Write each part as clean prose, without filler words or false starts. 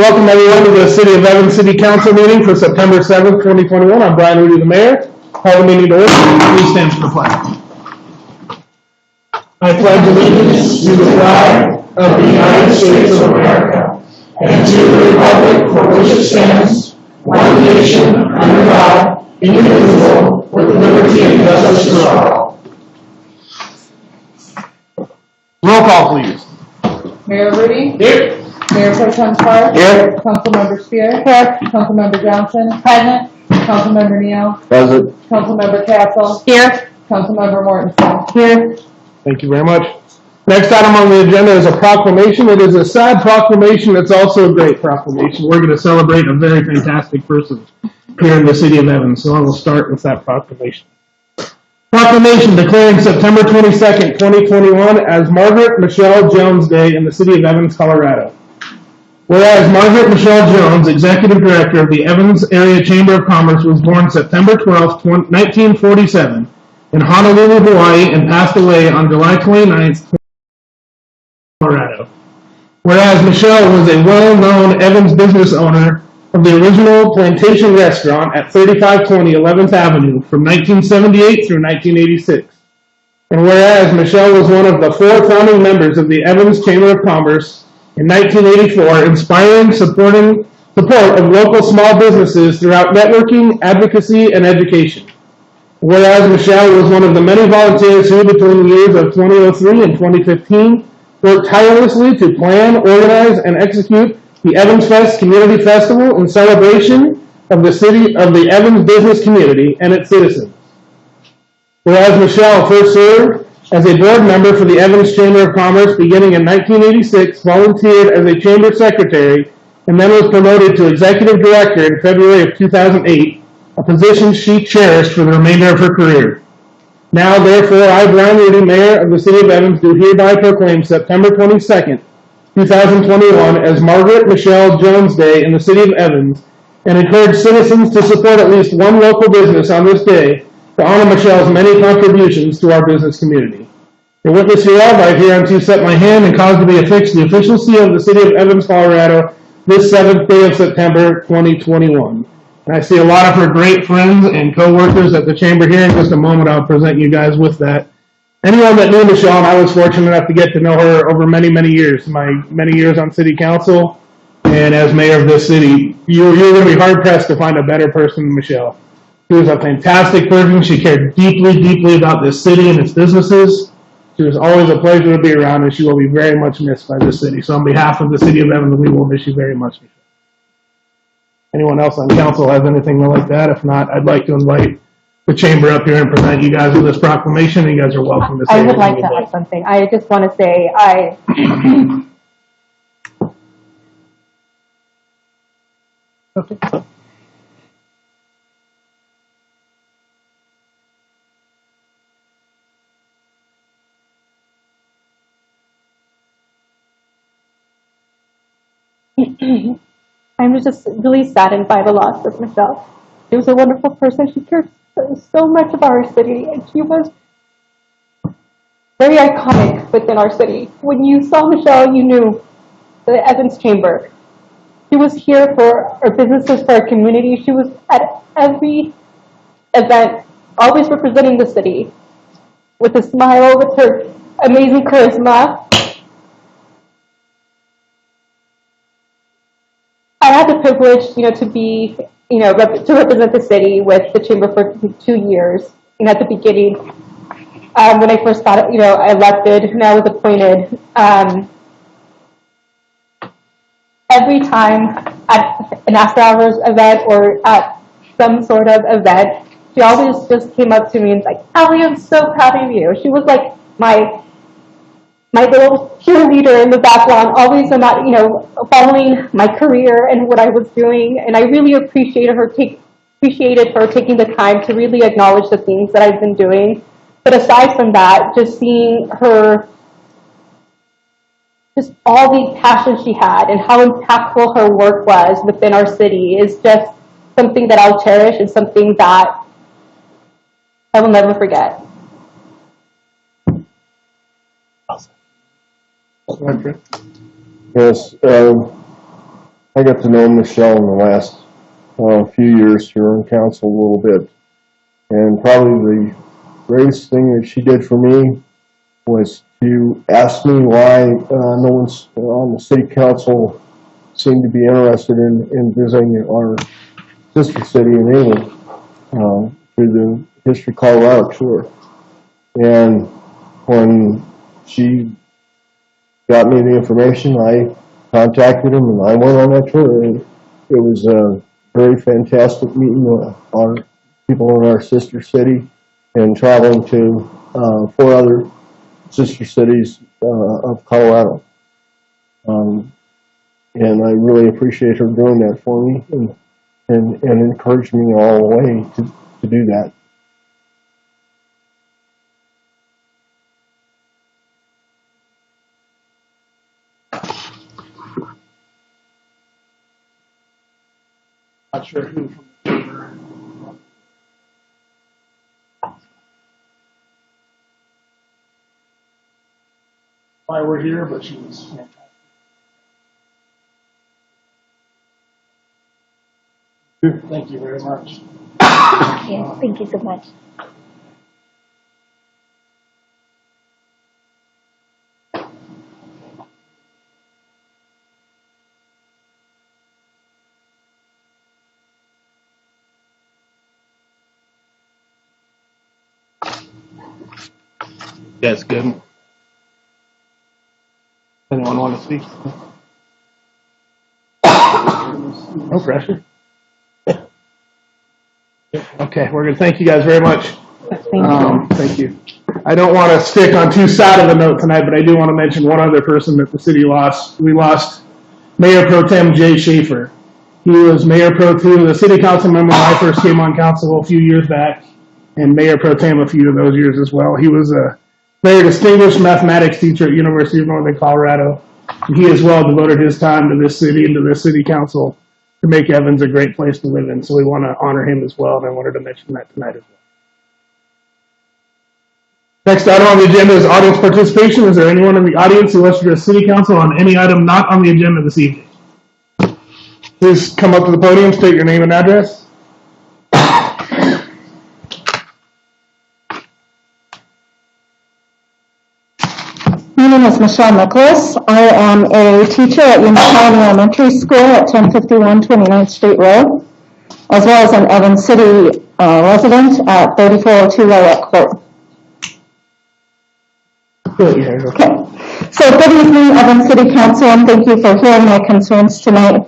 Welcome everyone to the City of Evans City Council meeting for September 7th, 2021. I'm Brian Rudy, the mayor. Call the meeting to order. Please stand for the flag. I pledge allegiance to the flag of the United States of America and to the republic for which it stands, one nation, under God, indivisible, with liberty and justice for all. Roll call, please. Mayor Rudy? Here. Mayor Pro Tem Clark? Here. Councilmember Spear? Here. Councilmember Johnson? Present. Councilmember Neal? Present. Councilmember Castle? Here. Councilmember Mortensen? Here. Thank you very much. Next item on the agenda is a proclamation. It is a sad proclamation. It's also a great proclamation. We're going to celebrate a very fantastic person here in the city of Evans. So I will start with that proclamation. Proclamation declaring September 22nd, 2021 as Margaret Michelle Jones Day in the city of Evans, Colorado. Whereas Margaret Michelle Jones, Executive Director of the Evans Area Chamber of Commerce, was born September 12, 1947 in Honolulu, Hawaii, and passed away on July 29th, Colorado. Whereas Michelle was a well-known Evans business owner of the original Plantation Restaurant at 3520 11th Avenue from 1978 through 1986. And whereas Michelle was one of the 4 founding members of the Evans Chamber of Commerce in 1984, inspiring support of local small businesses throughout networking, advocacy, and education. Whereas Michelle was one of the many volunteers who, between the years of 2003 and 2015, worked tirelessly to plan, organize, and execute the Evans Fest Community Festival in celebration of the Evans business community and its citizens. Whereas Michelle first served as a board member for the Evans Chamber of Commerce beginning in 1986, volunteered as a chamber secretary, and then was promoted to executive director in February of 2008, a position she cherished for the remainder of her career. Now, therefore, I, Brian Rudy, mayor of the city of Evans, do hereby proclaim September 22nd, 2021 as Margaret Michelle Jones Day in the city of Evans, and encourage citizens to support at least one local business on this day to honor Michelle's many contributions to our business community. The witness hereof, I hereunto set my hand and cause to be affixed the official seal of the city of Evans, Colorado, this 7th day of September, 2021. And I see a lot of her great friends and co-workers at the chamber here. In just a moment, I'll present you guys with that. Anyone that knew Michelle, and I was fortunate enough to get to know her over many, many years, my many years on city council and as mayor of this city, you're going to be hard-pressed to find a better person than Michelle. She was a fantastic person. She cared deeply, deeply about this city and its businesses. She was always a pleasure to be around, and she will be very much missed by this city. So on behalf of the city of Evans, we will miss you very much, Michelle. Anyone else on council has anything like that? If not, I'd like to invite the chamber up here and present you guys with this proclamation. You guys are welcome to say I would like to add something. I just want to say Okay. I'm just really saddened by the loss of Michelle. She was a wonderful person. She cared so much about our city, and she was very iconic within our city. When you saw Michelle, you knew the Evans Chamber. She was here for our businesses, for our community. She was at every event, always representing the city with a smile, with her amazing charisma. I had the privilege, to be, to represent the city with the chamber for 2 years. And at the beginning, when I first got, elected, and I was appointed, every time at an after-hours event or at some sort of event, she always just came up to me and was like, "Allie, I'm so proud of you." She was like my little cheerleader in the background, always about, following my career and what I was doing. And I really appreciated her taking the time to really acknowledge the things that I've been doing. But aside from that, just seeing her, just all the passion she had and how impactful her work was within our city is just something that I'll cherish and something that I will never forget. Awesome. Yes, I got to know Michelle in the last few years here on council a little bit. And probably the greatest thing that she did for me was to ask me why no one's on the city council seemed to be interested in visiting our sister city in England through the History Colorado tour. And when she got me the information, I contacted him and I went on that tour. And it was a very fantastic meeting with our people in our sister city and traveling to 4 other sister cities of Colorado. And I really appreciate her doing that for me and encouraged me all the way to do that. Not sure who from the chamber. Why we're here, but she was fantastic. Thank you very much. Yes, thank you so much. Yes, good. Anyone want to speak? No pressure. Okay, we're going to thank you guys very much. Thank you. I don't want to stick on too sad of a note tonight, but I do want to mention one other person that the city lost. We lost Mayor Pro Tem Jay Schaefer. He was Mayor Pro Tem, the city council member when I first came on council a few years back, and Mayor Pro Tem a few of those years as well. He was a very distinguished mathematics teacher at University of Northern Colorado. And he as well devoted his time to this city and to this city council to make Evans a great place to live in. So we want to honor him as well, and I wanted to mention that tonight as well. Next item on the agenda is audience participation. Is there anyone in the audience who wants to address city council on any item not on the agenda this evening? Please come up to the podium, state your name and address. My name is Michelle Nicholas. I am a teacher at Untitled Elementary School at 1051 29th Street Road, as well as an Evans City resident at 3402 Lowett Court. Okay. So good evening, Evans City Council, and thank you for hearing my concerns tonight.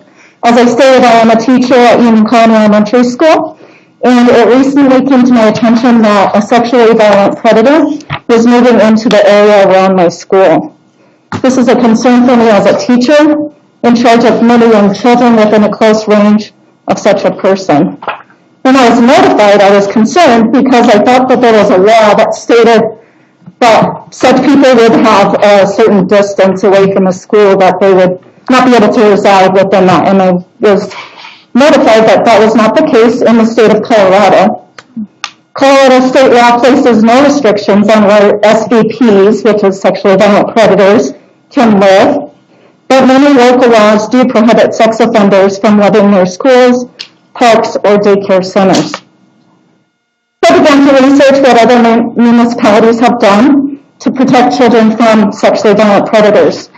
As I stated, I am a teacher at Union Colony Elementary School, and it recently came to my attention that a sexually violent predator was moving into the area around my school. This is a concern for me as a teacher in charge of many young children within a close range of such a person. When I was notified, I was concerned because I thought that there was a law that stated that such people would have a certain distance away from the school, that they would not be able to reside within that. And I was notified that that was not the case in the state of Colorado. Colorado state law places no restrictions on where SVPs, which is sexually violent predators, can live, but many local laws do prohibit sex offenders from living near schools, parks, or daycare centers. I began to research what other municipalities have done to protect children from sexually violent predators.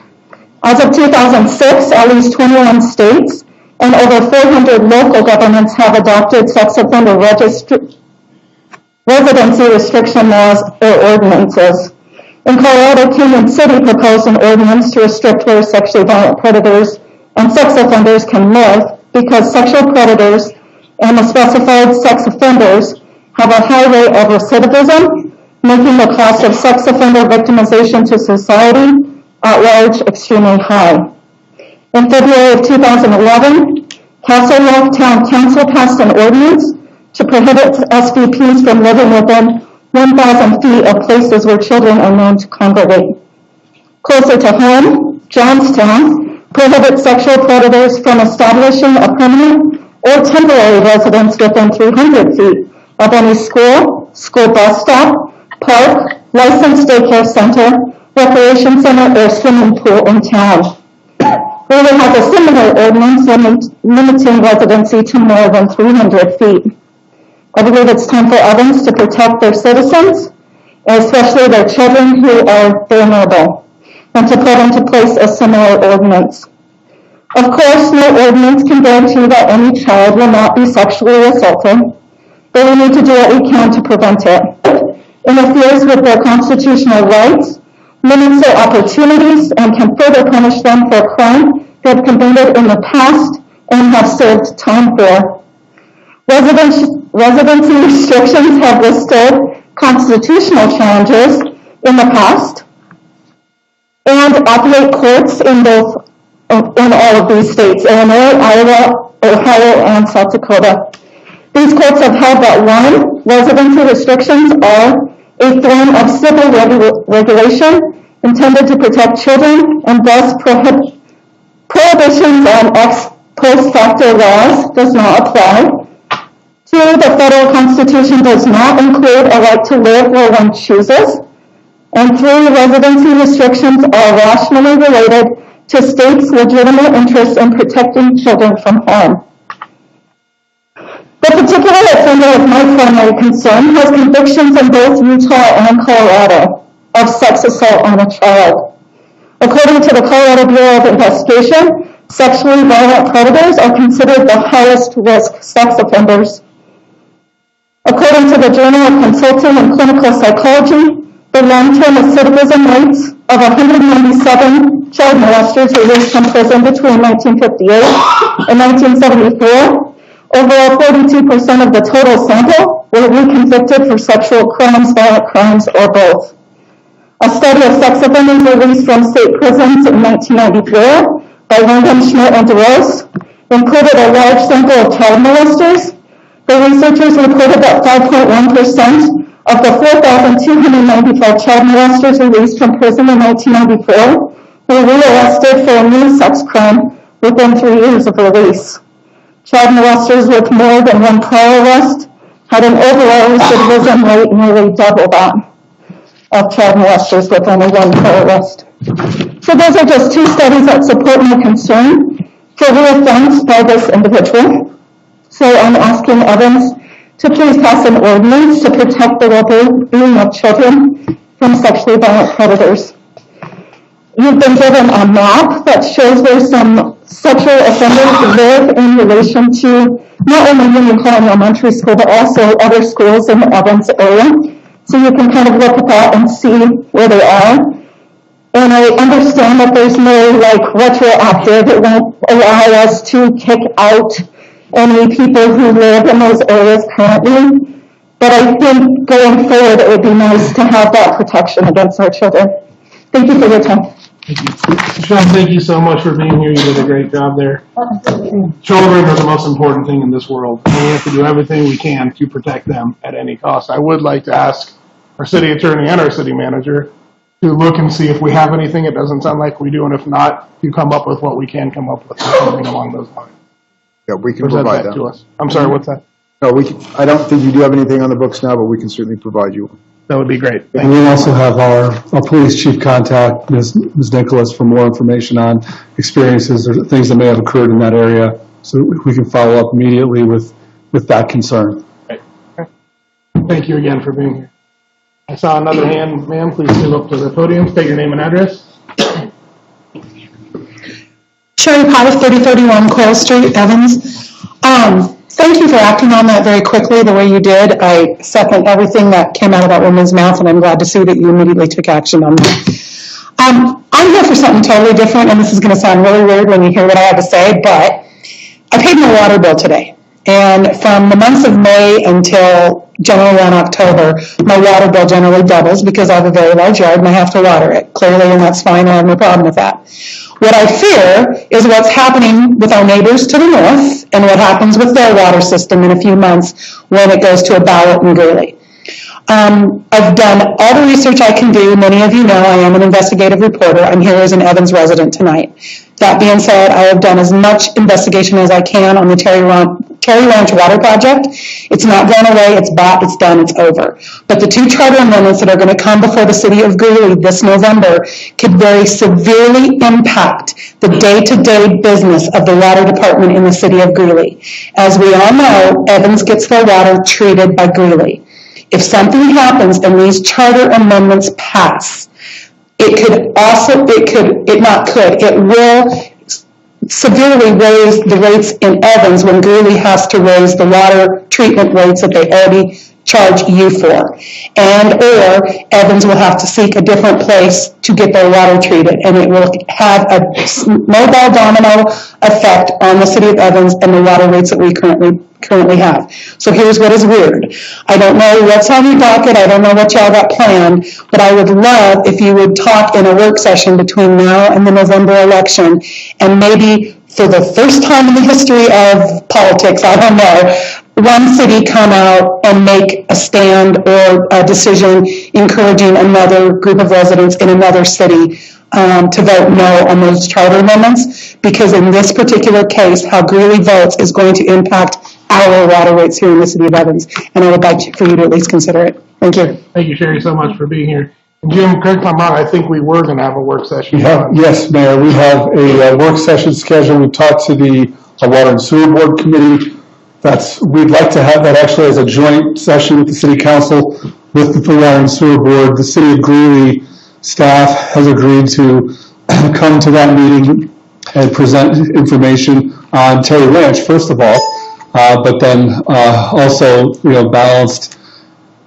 As of 2006, at least 21 states and over 400 local governments have adopted sex offender residency restriction laws or ordinances. In Colorado, Canyon City proposed an ordinance to restrict where sexually violent predators and sex offenders can live because sexual predators and the specified sex offenders have a high rate of recidivism, making the cost of sex offender victimization to society at large extremely high. In February of 2011, Castle Rock Town Council passed an ordinance to prohibit SVPs from living within 1,000 feet of places where children are known to congregate. Closer to home, Johnstown prohibits sexual predators from establishing a permanent or temporary residence within 300 feet of any school, school bus stop, park, licensed daycare center, recreation center, or swimming pool in town. Wheeler has a similar ordinance limiting residency to more than 300 feet. I believe it's time for Evans to protect their citizens, and especially their children who are vulnerable, and to put into place a similar ordinance. Of course, no ordinance can guarantee that any child will not be sexually assaulted, but we need to do what we can to prevent it. Interferes with their constitutional rights, limits their opportunities, and can further punish them for a crime they have committed in the past and have served time for. Residency restrictions have withstood constitutional challenges in the past and operate courts in all of these states, Illinois, Iowa, Ohio, and South Dakota. These courts have held that 1, residency restrictions are a form of civil regulation intended to protect children, and thus prohibitions on ex post facto laws does not apply. 2, the federal constitution does not include a right to live where one chooses. And 3, residency restrictions are rationally related to states' legitimate interests in protecting children from harm. The particular offender of my primary concern has convictions in both Utah and Colorado of sex assault on a child. According to the Colorado Bureau of Investigation, sexually violent predators are considered the highest risk sex offenders. According to the Journal of Consulting and Clinical Psychology, the long-term recidivism rates of 197 child molesters released from prison between 1958 and 1974, overall 42% of the total sample were reconvicted for sexual crimes, violent crimes, or both. A study of sex offenders released from state prisons in 1994 by Wyndham, Schmidt, and DeRose included a large sample of child molesters. The researchers reported that 5.1% of the 4,295 child molesters released from prison in 1994 were rearrested for a new sex crime within 3 years of release. Child molesters with more than one prior arrest had an overall recidivism rate nearly double that of child molesters with only one prior arrest. So those are just 2 studies that support my concern for reoffense by this individual. So I'm asking Evans to please pass an ordinance to protect the well-being of children from sexually violent predators. You've been given a map that shows where some sexual offenders live in relation to not only Union Colony Elementary School, but also other schools in the Evans area. So you can kind of look at that and see where they are. And I understand that there's no retroactive. It won't allow us to kick out any people who live in those areas currently. But I think going forward, it would be nice to have that protection against our children. Thank you for your time. Thank you. Sean, thank you so much for being here. You did a great job there. Children are the most important thing in this world. And we have to do everything we can to protect them at any cost. I would like to ask our city attorney and our city manager to look and see if we have anything. It doesn't sound like we do, and if not, to come up with what we can come up with, something along those lines. Yeah, we can Present provide that that to us. I'm sorry, what's that? No, I don't think you do have anything on the books now, but we can certainly provide you. That would be great. And we also have our police chief contact, Ms. Nicholas, for more information on experiences or things that may have occurred in that area, so we can follow up immediately with that concern. Great. Okay. Thank you again for being here. I saw another hand. Ma'am, please move up to the podium. State your name and address. Sherry Potter, 3031 Coral Street, Evans. Thank you for acting on that very quickly the way you did. I second everything that came out of that woman's mouth, and I'm glad to see that you immediately took action on that. I'm here for something totally different, and this is going to sound really weird when you hear what I have to say, but I paid my water bill today. And from the months of May until generally around October, my water bill generally doubles because I have a very large yard and I have to water it, clearly, and that's fine. I have no problem with that. What I fear is what's happening with our neighbors to the north and what happens with their water system in a few months when it goes to a ballot in Greeley. I've done all the research I can do. Many of you know I am an investigative reporter. I'm here as an Evans resident tonight. That being said, I have done as much investigation as I can on the Terry Ranch water project. It's not going away, it's bought, it's done, it's over. But the 2 charter amendments that are going to come before the city of Greeley this November could very severely impact the day-to-day business of the water department in the city of Greeley. As we all know, Evans gets their water treated by Greeley. If something happens and these charter amendments pass, it will severely raise the rates in Evans when Greeley has to raise the water treatment rates that they already charge you for. Or Evans will have to seek a different place to get their water treated, and it will have a snowball domino effect on the city of Evans and the water rates that we currently have. So here's what is weird. I don't know what's on your docket, I don't know what y'all got planned, but I would love if you would talk in a work session between now and the November election, and maybe for the first time in the history of politics, I don't know, one city come out and make a stand or a decision encouraging another group of residents in another city to vote no on those charter amendments, because in this particular case, how Greeley votes is going to impact our water rates here in the city of Evans, and I would like for you to at least consider it. Thank you. Thank you, Sherry, so much for being here. And Jim, correct me if I'm wrong, I think we were going to have a work session. Yes, Mayor, we have a work session scheduled. We talked to the Water and Sewer Board Committee. We'd like to have that actually as a joint session with the City Council, with the Water and Sewer Board. The City of Greeley staff has agreed to come to that meeting and present information on Terry Ranch, first of all, but then also,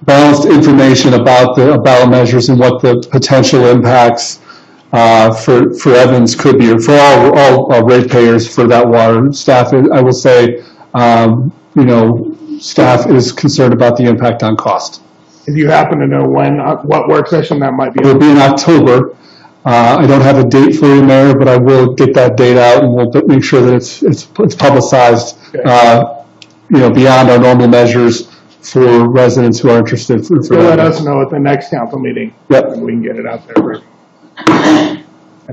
balanced information about the ballot measures and what the potential impacts for Evans could be, or for all ratepayers for that water. Staff, I will say, staff is concerned about the impact on cost. If you happen to know what work session that might be? It'll be in October. I don't have a date for you, Mayor, but I will get that date out, and we'll make sure that it's publicized, beyond our normal measures for residents who are interested. So let us know at the next council meeting. Yep. And we can get it out there for everyone.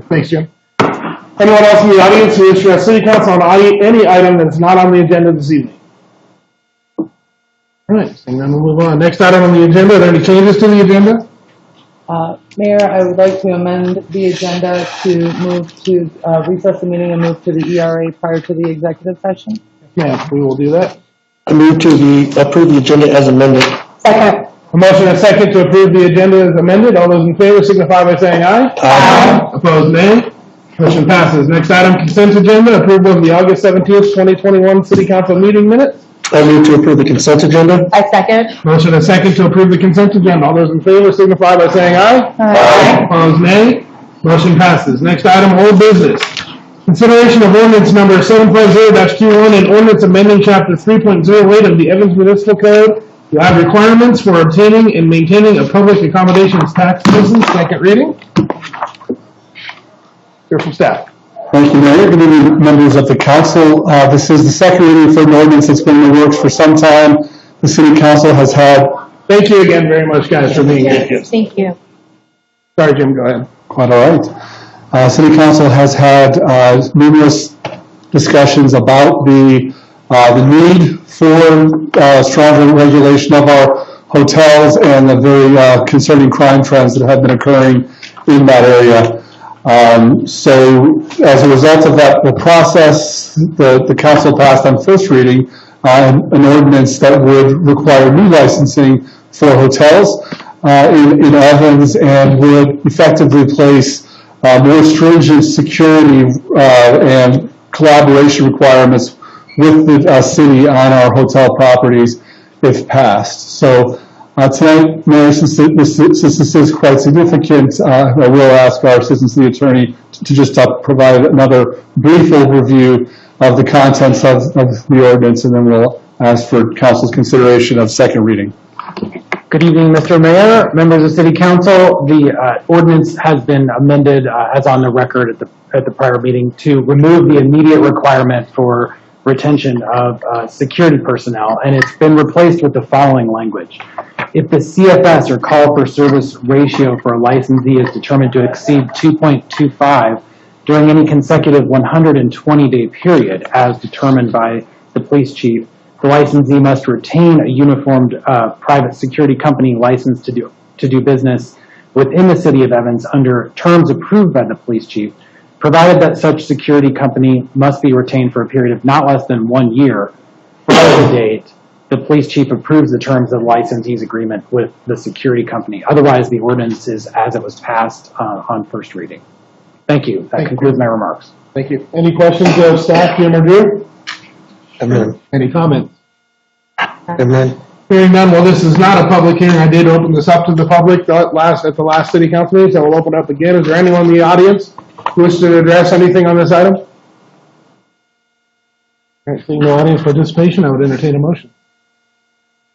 Thanks, Jim. Anyone else in the audience who wishes to address City Council on any item that's not on the agenda this evening? All right, seeing none, we'll move on. Next item on the agenda, are there any changes to the agenda? Mayor, I would like to amend the agenda to move to recess the meeting and move to the ERA prior to the executive session. Yeah, we will do that. I move to approve the agenda as amended. Second. A motion and a second to approve the agenda as amended. All those in favor signify by saying aye. Aye. Opposed, nay. Motion passes. Next item, consent agenda, approval of the August 17th, 2021 City Council meeting minutes. I move to approve the consent agenda. I second. Motion and a second to approve the consent agenda. All those in favor signify by saying aye. Aye. Opposed, nay. Motion passes. Next item, old business. Consideration of ordinance number 750-Q1 and ordinance amending chapter 3.08 of the Evans Municipal Code to add requirements for obtaining and maintaining a public accommodations tax license. Second reading. Hear from staff. Thank you, Mayor. Good evening, members of the council. This is the second reading for an ordinance that's been in the works for some time. The City Council has had... Thank you again very much, guys, for being here. Thank you. Sorry, Jim, go ahead. Quite all right. City Council has had numerous discussions about the need for stronger regulation of our hotels and the very concerning crime trends that have been occurring in that area. So as a result of that process, the council passed on first reading an ordinance that would require new licensing for hotels in Evans and would effectively place more stringent security and collaboration requirements with the city on our hotel properties if passed. So tonight, Mayor, since this is quite significant, I will ask our Assistant City Attorney to just provide another brief overview of the contents of the ordinance, and then we'll ask for Council's consideration of second reading. Good evening, Mr. Mayor, members of City Council. The ordinance has been amended, as on the record at the prior meeting, to remove the immediate requirement for retention of security personnel, and it's been replaced with the following language. If the CFS, or call for service ratio, for a licensee is determined to exceed 2.25 during any consecutive 120-day period as determined by the police chief. The licensee must retain a uniformed private security company licensed to do business within the city of Evans under terms approved by the police chief, provided that such security company must be retained for a period of not less than 1 year from the date the police chief approves the terms of the licensee's agreement with the security company. Otherwise, the ordinance is as it was passed on first reading. Thank you. That concludes my remarks. Thank you. Any questions of staff, Jim or Drew? Amen. Any comments? Amen. Hearing none, well, this is not a public hearing. I did open this up to the public at the last city council meeting, so we'll open it up again. Is there anyone in the audience who wishes to address anything on this item? All right, seeing no audience participation, I would entertain a motion.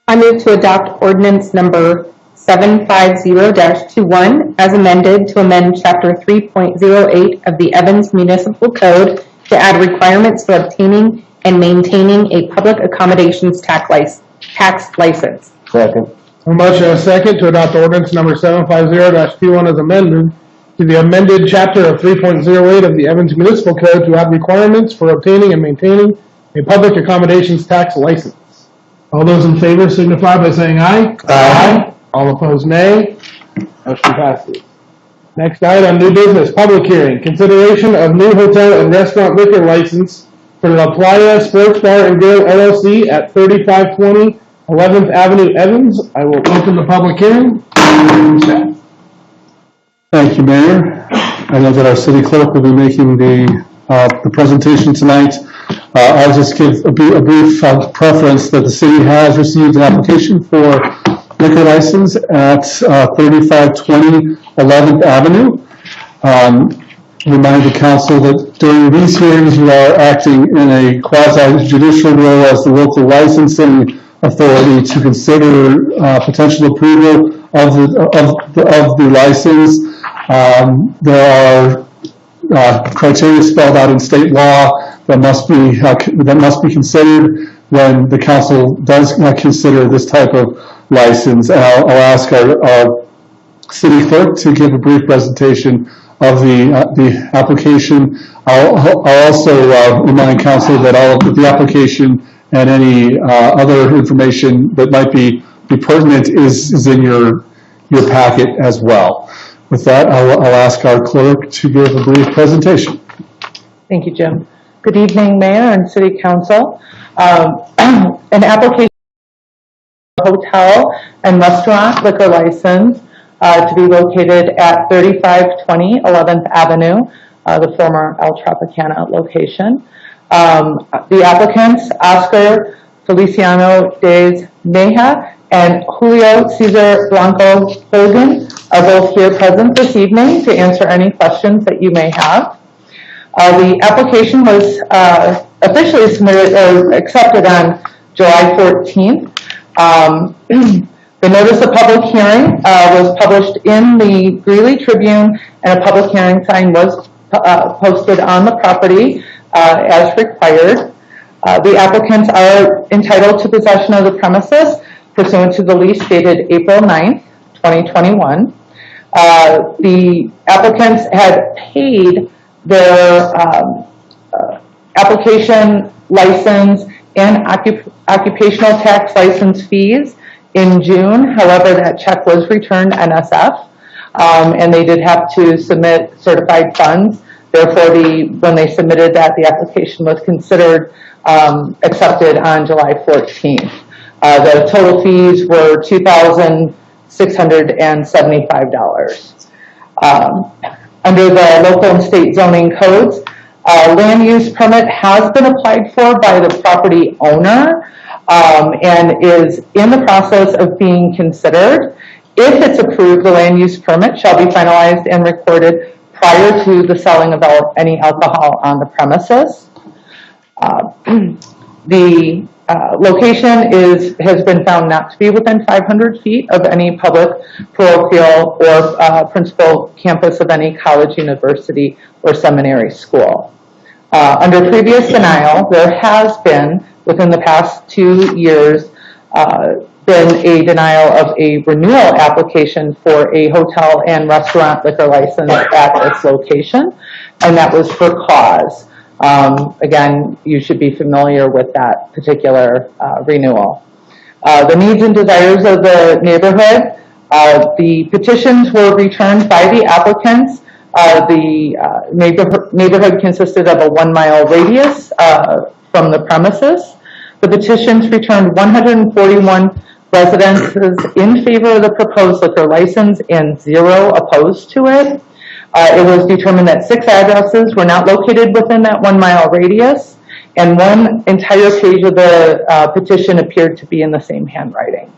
I move to adopt ordinance number 750-21 as amended to amend chapter 3.08 of the Evans Municipal Code to add requirements for obtaining and maintaining a public accommodations tax license. Second. A motion and a second to adopt ordinance number 750-21 as amended to the amended chapter of 3.08 of the Evans Municipal Code to add requirements for obtaining and maintaining a public accommodations tax license. All those in favor signify by saying aye. Aye. All opposed, nay. Motion passes. Next item, new business, public hearing. Consideration of new hotel and restaurant liquor license for La Playa Sports Bar and Grill LLC at 3520 11th Avenue, Evans. I will open the public hearing. Thank you, Mayor. I know that our city clerk will be making the presentation tonight. I'll just give a brief preference that the city has received an application for liquor license at 3520 11th Avenue. Remind the council that during these hearings you are acting in a quasi-judicial role as the local licensing authority to consider potential approval of the license. There are criteria spelled out in state law that must be considered when the council does consider this type of license. And I'll ask our city clerk to give a brief presentation of the application. I'll also remind council that all of the application and any other information that might be pertinent is in your packet as well. With that, I'll ask our clerk to give a brief presentation. Thank you, Jim. Good evening, Mayor and City Council. An application for a hotel and restaurant liquor license to be located at 3520 11th Avenue, the former El Tropicana location. The applicants, Oscar Feliciano de Meja and Julio Cesar Blanco Hogan, are both here present this evening to answer any questions that you may have. The application was officially submitted or accepted on July 14th. The notice of public hearing was published in the Greeley Tribune, and a public hearing sign was posted on the property as required. The applicants are entitled to possession of the premises pursuant to the lease dated April 9th, 2021. The applicants had paid their application license and occupational tax license fees in June. However, that check was returned NSF, and they did have to submit certified funds. Therefore, when they submitted that, the application was considered accepted on July 14th. The total fees were $2,675. Under the local and state zoning codes, land use permit has been applied for by the property owner and is in the process of being considered. If it's approved, the land use permit shall be finalized and recorded prior to the selling of any alcohol on the premises. The location has been found not to be within 500 feet of any public, parochial, or principal campus of any college, university, or seminary school. Under previous denial, there has been, within the past 2 years, been a denial of a renewal application for a hotel and restaurant liquor license at this location. and that was for cause. Again, you should be familiar with that particular renewal. The needs and desires of the neighborhood. The petitions were returned by the applicants. The neighborhood consisted of a 1 mile radius from the premises. The petitions returned 141 residences in favor of the proposed liquor license and 0 opposed to it. It was determined that 6 addresses were not located within that 1 mile radius, and 1 entire page of the petition appeared to be in the same handwriting.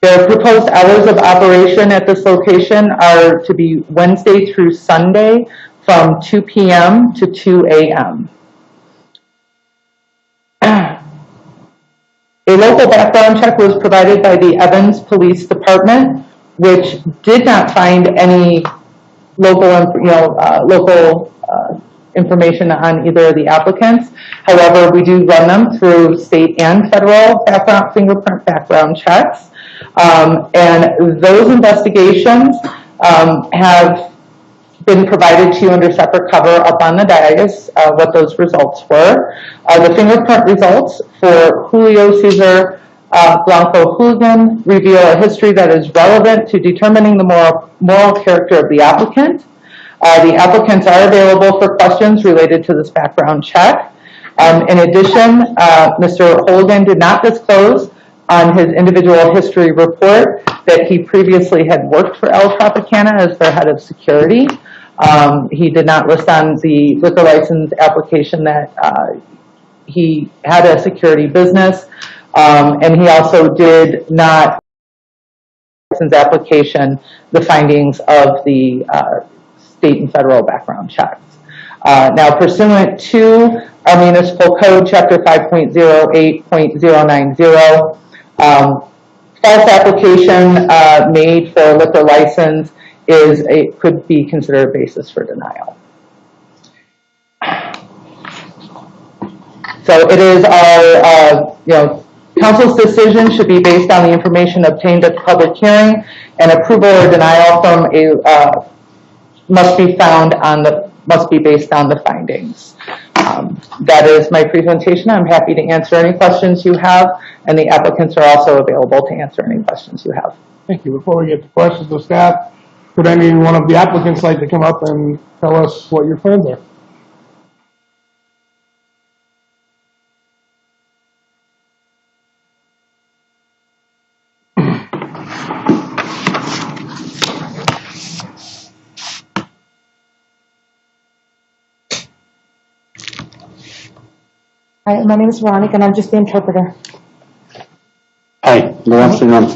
The proposed hours of operation at this location are to be Wednesday through Sunday from 2 p.m. to 2 a.m. A local background check was provided by the Evans Police Department, which did not find any local, information on either of the applicants. However, we do run them through state and federal fingerprint background checks. And those investigations have been provided to you under separate cover up on the dais, what those results were. The fingerprint results for Julio Cesar Blanco Hooligan reveal a history that is relevant to determining the moral character of the applicant. The applicants are available for questions related to this background check. In addition, Mr. Hooligan did not disclose on his individual history report that he previously had worked for El Tropicana as their head of security. He did not list on the liquor license application that he had a security business, and he also did not license application the findings of the state and federal background checks. Now, pursuant to our municipal code, chapter 5.08.090, false application made for a liquor license could be considered a basis for denial. So it is our, council's decision should be based on the information obtained at the public hearing, and approval or denial from must be based on the findings. That is my presentation. I'm happy to answer any questions you have, and the applicants are also available to answer any questions you have. Thank you. Before we get to questions of staff, would any one of the applicants like to come up and tell us what your plans are? Hi, my name is Veronica, and I'm just the interpreter. Hi, good afternoon.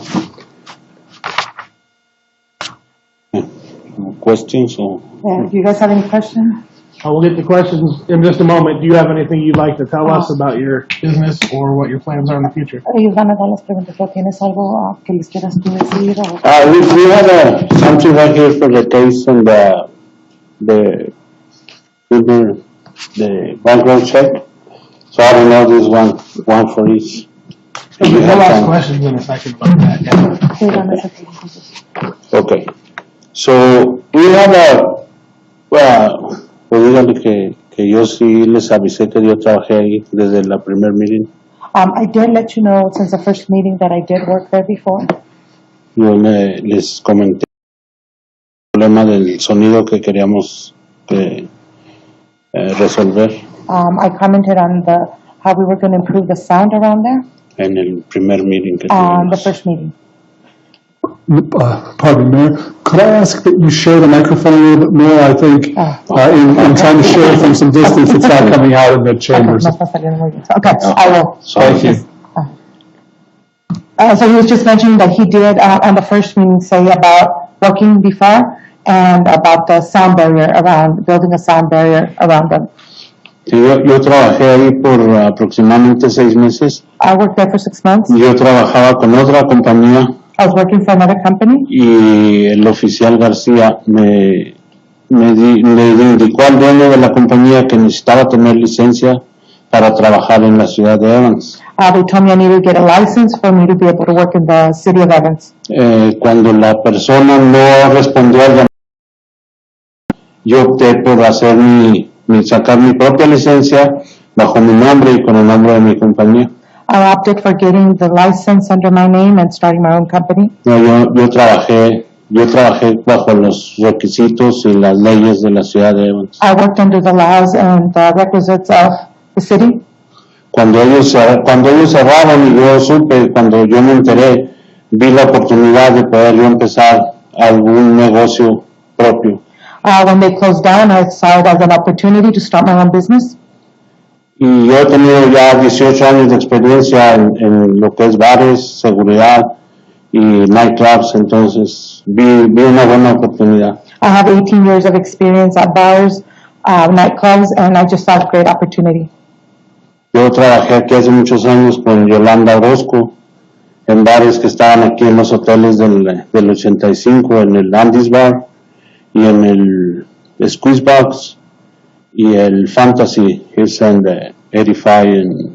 Questions or? Yeah, do you guys have any questions? We'll get to questions in just a moment. Do you have anything you'd like to tell us about your business or what your plans are in the future? Ellos van a dar las preguntas. ¿Tienes algo que les quieras tú decir? We have something right here for the case and the background check. So I don't know this one for each. We'll ask questions in a second about that. Yeah. Okay. So we have pues dígale que yo sí les avisé que yo trabajé ahí desde la primer meeting. I did let you know since the first meeting that I did work there before. Yo les comenté el problema del sonido que queríamos resolver. I commented on how we were going to improve the sound around there. En el primer meeting que the first meeting. Pardon me, Mayor. Could I ask that you share the microphone a little bit more? I think in trying to share from some distance, it's not coming out in the chambers. Okay, I will. Thank you. So he was just mentioning that he did on the first meeting say about working before and about the sound barrier building a sound barrier around them. Sí, yo trabajé ahí por aproximadamente 6 meses. I worked there for 6 months. Yo trabajaba con otra compañía. I was working for another company. Y el oficial García le indicó al dueño de la compañía que necesitaba tener licencia para trabajar en la ciudad de Evans. They told me I needed to get a license for me to be able to work in the city of Evans. Cuando la persona no respondió al llamado, yo opté por sacar mi propia licencia bajo mi nombre y con el nombre de mi compañía. I opted for getting the license under my name and starting my own company. No, yo trabajé bajo los requisitos y las leyes de la ciudad de Evans. I worked under the laws and the requisites of the city. Cuando ellos cerraron y yo supe, cuando yo me enteré, vi la oportunidad de poder yo empezar algún negocio propio. When they closed down, I saw it as an opportunity to start my own business. Y yo he tenido ya 18 años de experiencia en lo que es bares, seguridad y nightclubs, entonces vi una buena oportunidad. I have 18 years of experience at bars, nightclubs, and I just saw a great opportunity. Yo trabajé aquí hace muchos años con Yolanda Orozco en bares que estaban aquí en los hoteles del 85, en el Andy's Bar y en el Squeeze Box y el Fantasy, it's in the 85.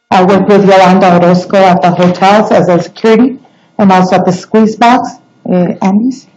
I worked with Yolanda Orozco at the hotels as a security and also at the Squeeze Box, Andy's.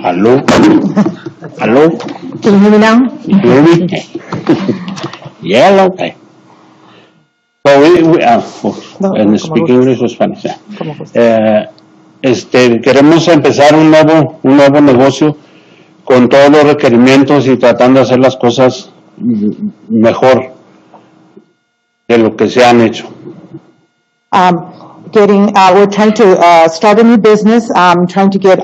Hello? Hello? Can you hear me now? Hear me? Yeah, okay. So and speak English or Spanish. Queremos empezar un nuevo negocio con todos los requerimientos y tratando de hacer las cosas mejor de lo que se han hecho. We're trying to start a new business, trying to get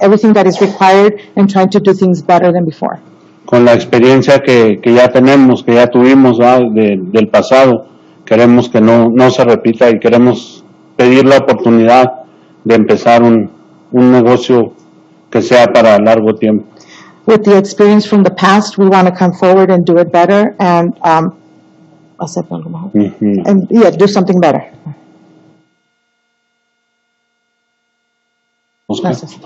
everything that is required and trying to do things better than before. Con la experiencia que ya tenemos, que ya tuvimos del pasado, queremos que no se repita y queremos pedir la oportunidad de empezar un negocio que sea para largo tiempo. With the experience from the past, we want to come forward and do it better and do something better. Gracias.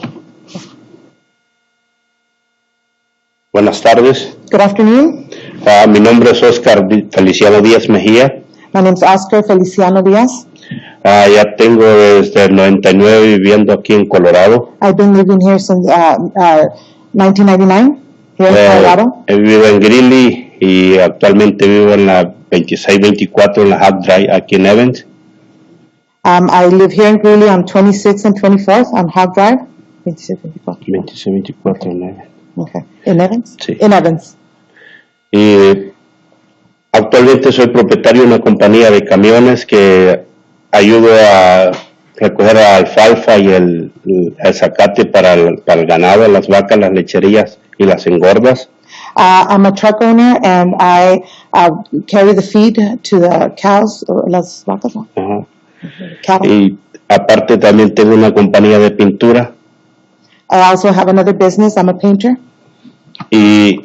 Buenas tardes. Good afternoon. Mi nombre es Oscar Feliciano Díaz Mejía. My name is Oscar Feliciano Díaz. Ya tengo desde el 99 viviendo aquí en Colorado. I've been living here since 1999, here in Colorado. He vivido en Greeley y actualmente vivo en la 2624 en la Hawk Drive aquí en Evans. I live here in Greeley on 26th and 24th on Hog Drive. 2624 en Evans. Okay. ¿En Evans? Sí. En Evans. Y actualmente soy propietario de una compañía de camiones que ayudo a recoger alfalfa y el zacate para el ganado, las vacas, las lecherías y las engordas. I'm a truck owner and I carry the feed to the cows, las vacas. Uh-huh. Y aparte también tengo una compañía de pintura. I also have another business. I'm a painter. Y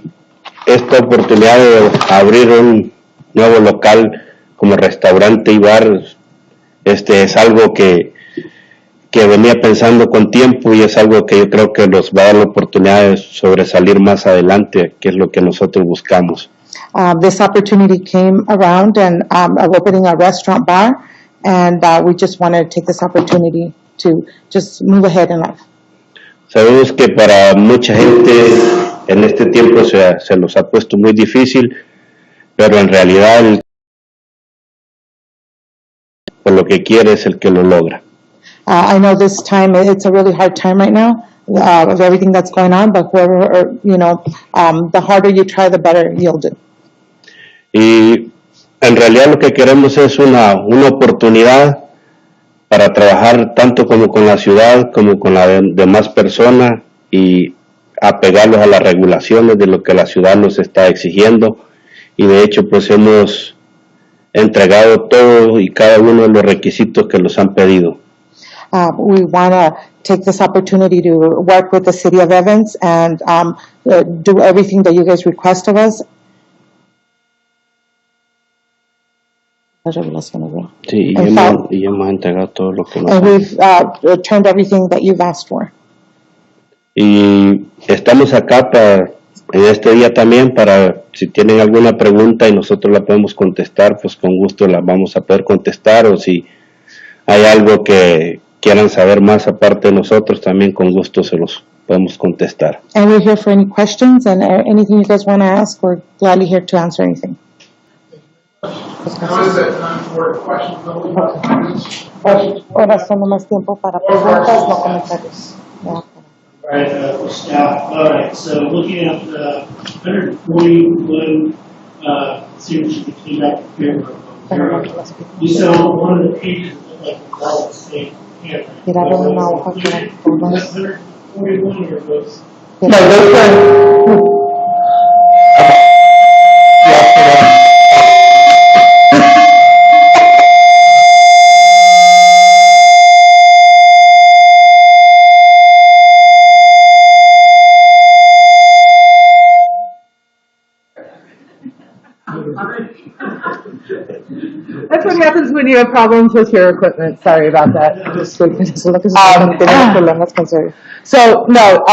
esta oportunidad de abrir un nuevo local como restaurante y bar, es algo que venía pensando con tiempo y es algo que yo creo que nos va a dar la oportunidad de sobresalir más adelante, que es lo que nosotros buscamos. This opportunity came around and of opening a restaurant bar. And we just want to take this opportunity to just move ahead in life. Sabemos que para mucha gente en este tiempo se los ha puesto muy difícil, pero en realidad por lo que quiere es el que lo logra. I know this time, it's a really hard time right now, of everything that's going on, but whoever, the harder you try, the better you'll do. Y en realidad lo que queremos es una oportunidad para trabajar tanto como con la ciudad como con las demás personas y apegarlos a las regulaciones de lo que la ciudad nos está exigiendo, y de hecho pues hemos entregado todos y cada uno de los requisitos que nos han pedido. We want to take this opportunity to work with the city of Evans and do everything that you guys request of us. Sí, y hemos entregado todo lo que nos And han. we've returned everything that you've asked for. Y estamos acá en este día también para, si tienen alguna pregunta y nosotros la podemos contestar, pues con gusto la vamos a poder contestar, o si hay algo que quieran saber más aparte de nosotros, también con gusto se los podemos contestar. And we're here for any questions and anything you guys want to ask. We're gladly here to answer anything. Now is that time for questions? Ahora son más tiempo para preguntas, no comentarios. All right, for staff. All right, so looking at the 141 signatures that came out here, you said on one of the pages like all the same handwriting. Tiraron una hoja que era todas. 141 or those? No, those were, that's what happens when you have problems with your equipment. Sorry about that. So, no,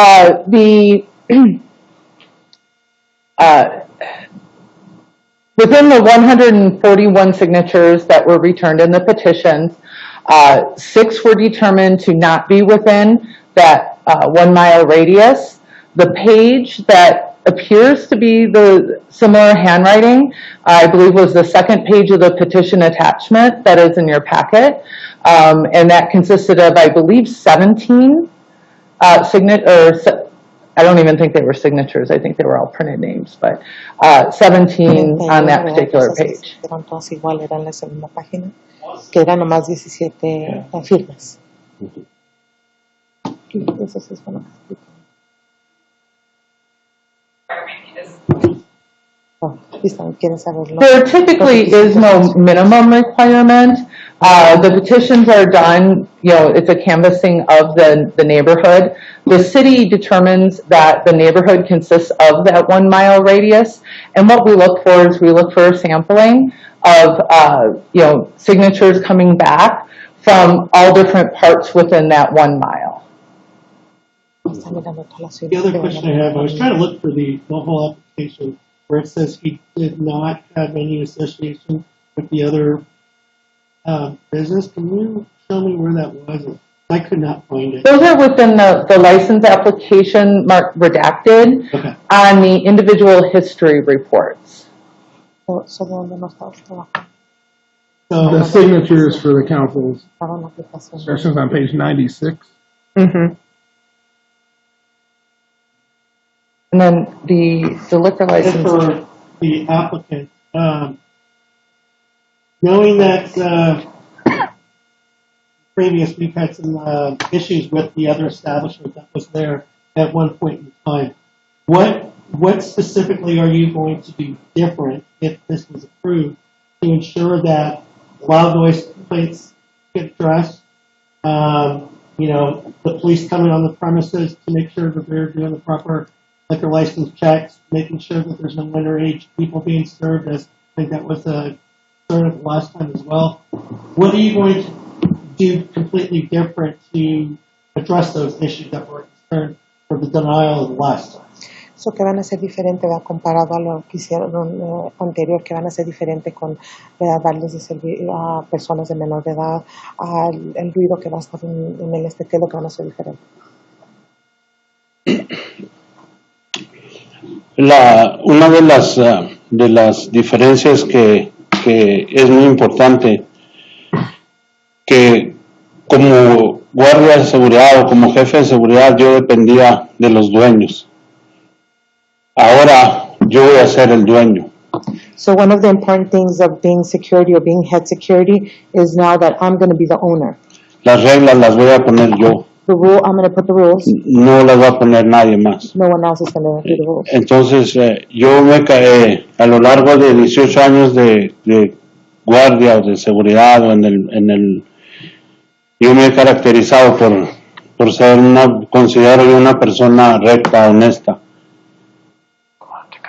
within the 141 signatures that were returned in the petitions, 6 were determined to not be within that 1 mile radius. The page that appears to be the similar handwriting, I believe was the second page of the petition attachment that is in your packet. And that consisted of, I believe, 17 I don't even think they were signatures. I think they were all printed names, but 17 on that particular page. Eran todas igual, eran las misma página, que eran nomás 17 firmas. Eso sí es bueno. There typically is no minimum requirement. The petitions are done, it's a canvassing of the neighborhood. The city determines that the neighborhood consists of that 1 mile radius. And what we look for is we look for a sampling of, signatures coming back from all different parts within that 1 mile. The other question I have, I was trying to look for the whole application where it says he did not have any association with the other business. Can you show me where that was? I could not find it. Those are within the license application marked redacted on the individual history reports. The signatures for the councils, sessions on page 96. Mm-hmm. And then the liquor license. For the applicant, knowing that previous we've had some issues with the other establishment that was there at one point in time, what specifically are you going to do different if this was approved to ensure that loud noise complaints get addressed? The police coming on the premises to make sure that they're doing the proper liquor license checks, making sure that there's no underage people being served, as I think that was a concern of the last time as well. What are you going to do completely different to address those issues that were concerned for the denial of the last time? Eso que van a ser diferente, comparado a lo que hicieron anterior, que van a ser diferente con darles de servir a personas de menor de edad, el ruido que va a estar en el que es lo que van a ser diferente. Una de las diferencias que es muy importante, que como guardia de seguridad o como jefe de seguridad yo dependía de los dueños. Ahora yo voy a ser el dueño. So one of the important things of being security or being head security is now that I'm going to be the owner. Las reglas las voy a poner yo. The rule, I'm going to put the rules. No las va a poner nadie más. No one else is going to do the rules. Entonces, yo me caí a lo largo de 18 años de guardia o de seguridad o yo me he caracterizado por ser considero yo una persona recta, honesta.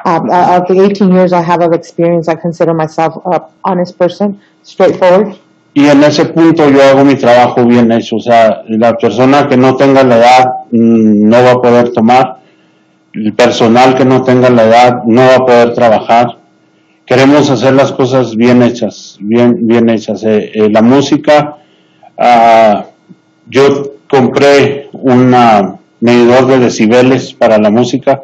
Of the 18 years I have of experience, I consider myself an honest person, straightforward. Y en ese punto yo hago mi trabajo bien hecho. O sea, la persona que no tenga la edad no va a poder tomar. El personal que no tenga la edad no va a poder trabajar. Queremos hacer las cosas bien hechas, bien hechas. La música, yo compré un medidor de decibeles para la música,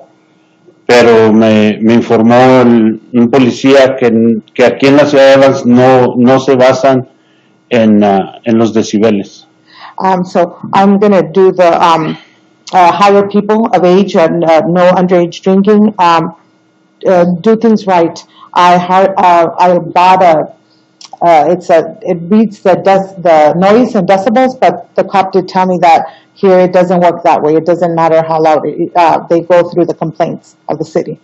pero me informó un policía que aquí en la ciudad de Evans no se basan en los decibeles. So I'm going to do the hire people of age, no underage drinking, do things right. I bought it reads the noise and decibels, but the cop did tell me that here it doesn't work that way. It doesn't matter how loud they go through the complaints of the city.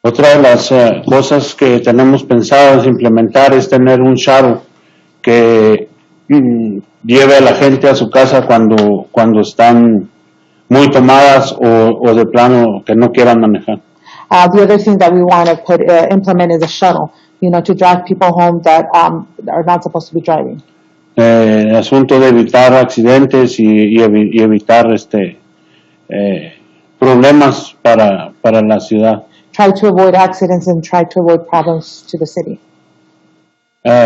Otra de las cosas que tenemos pensado implementar es tener un shuttle que lleve a la gente a su casa cuando están muy tomadas o de plano que no quieran manejar. The other thing that we want to implement is a shuttle, to drive people home that are not supposed to be driving. El asunto de evitar accidentes y evitar problemas para la ciudad. Try to avoid accidents and try to avoid problems to the city.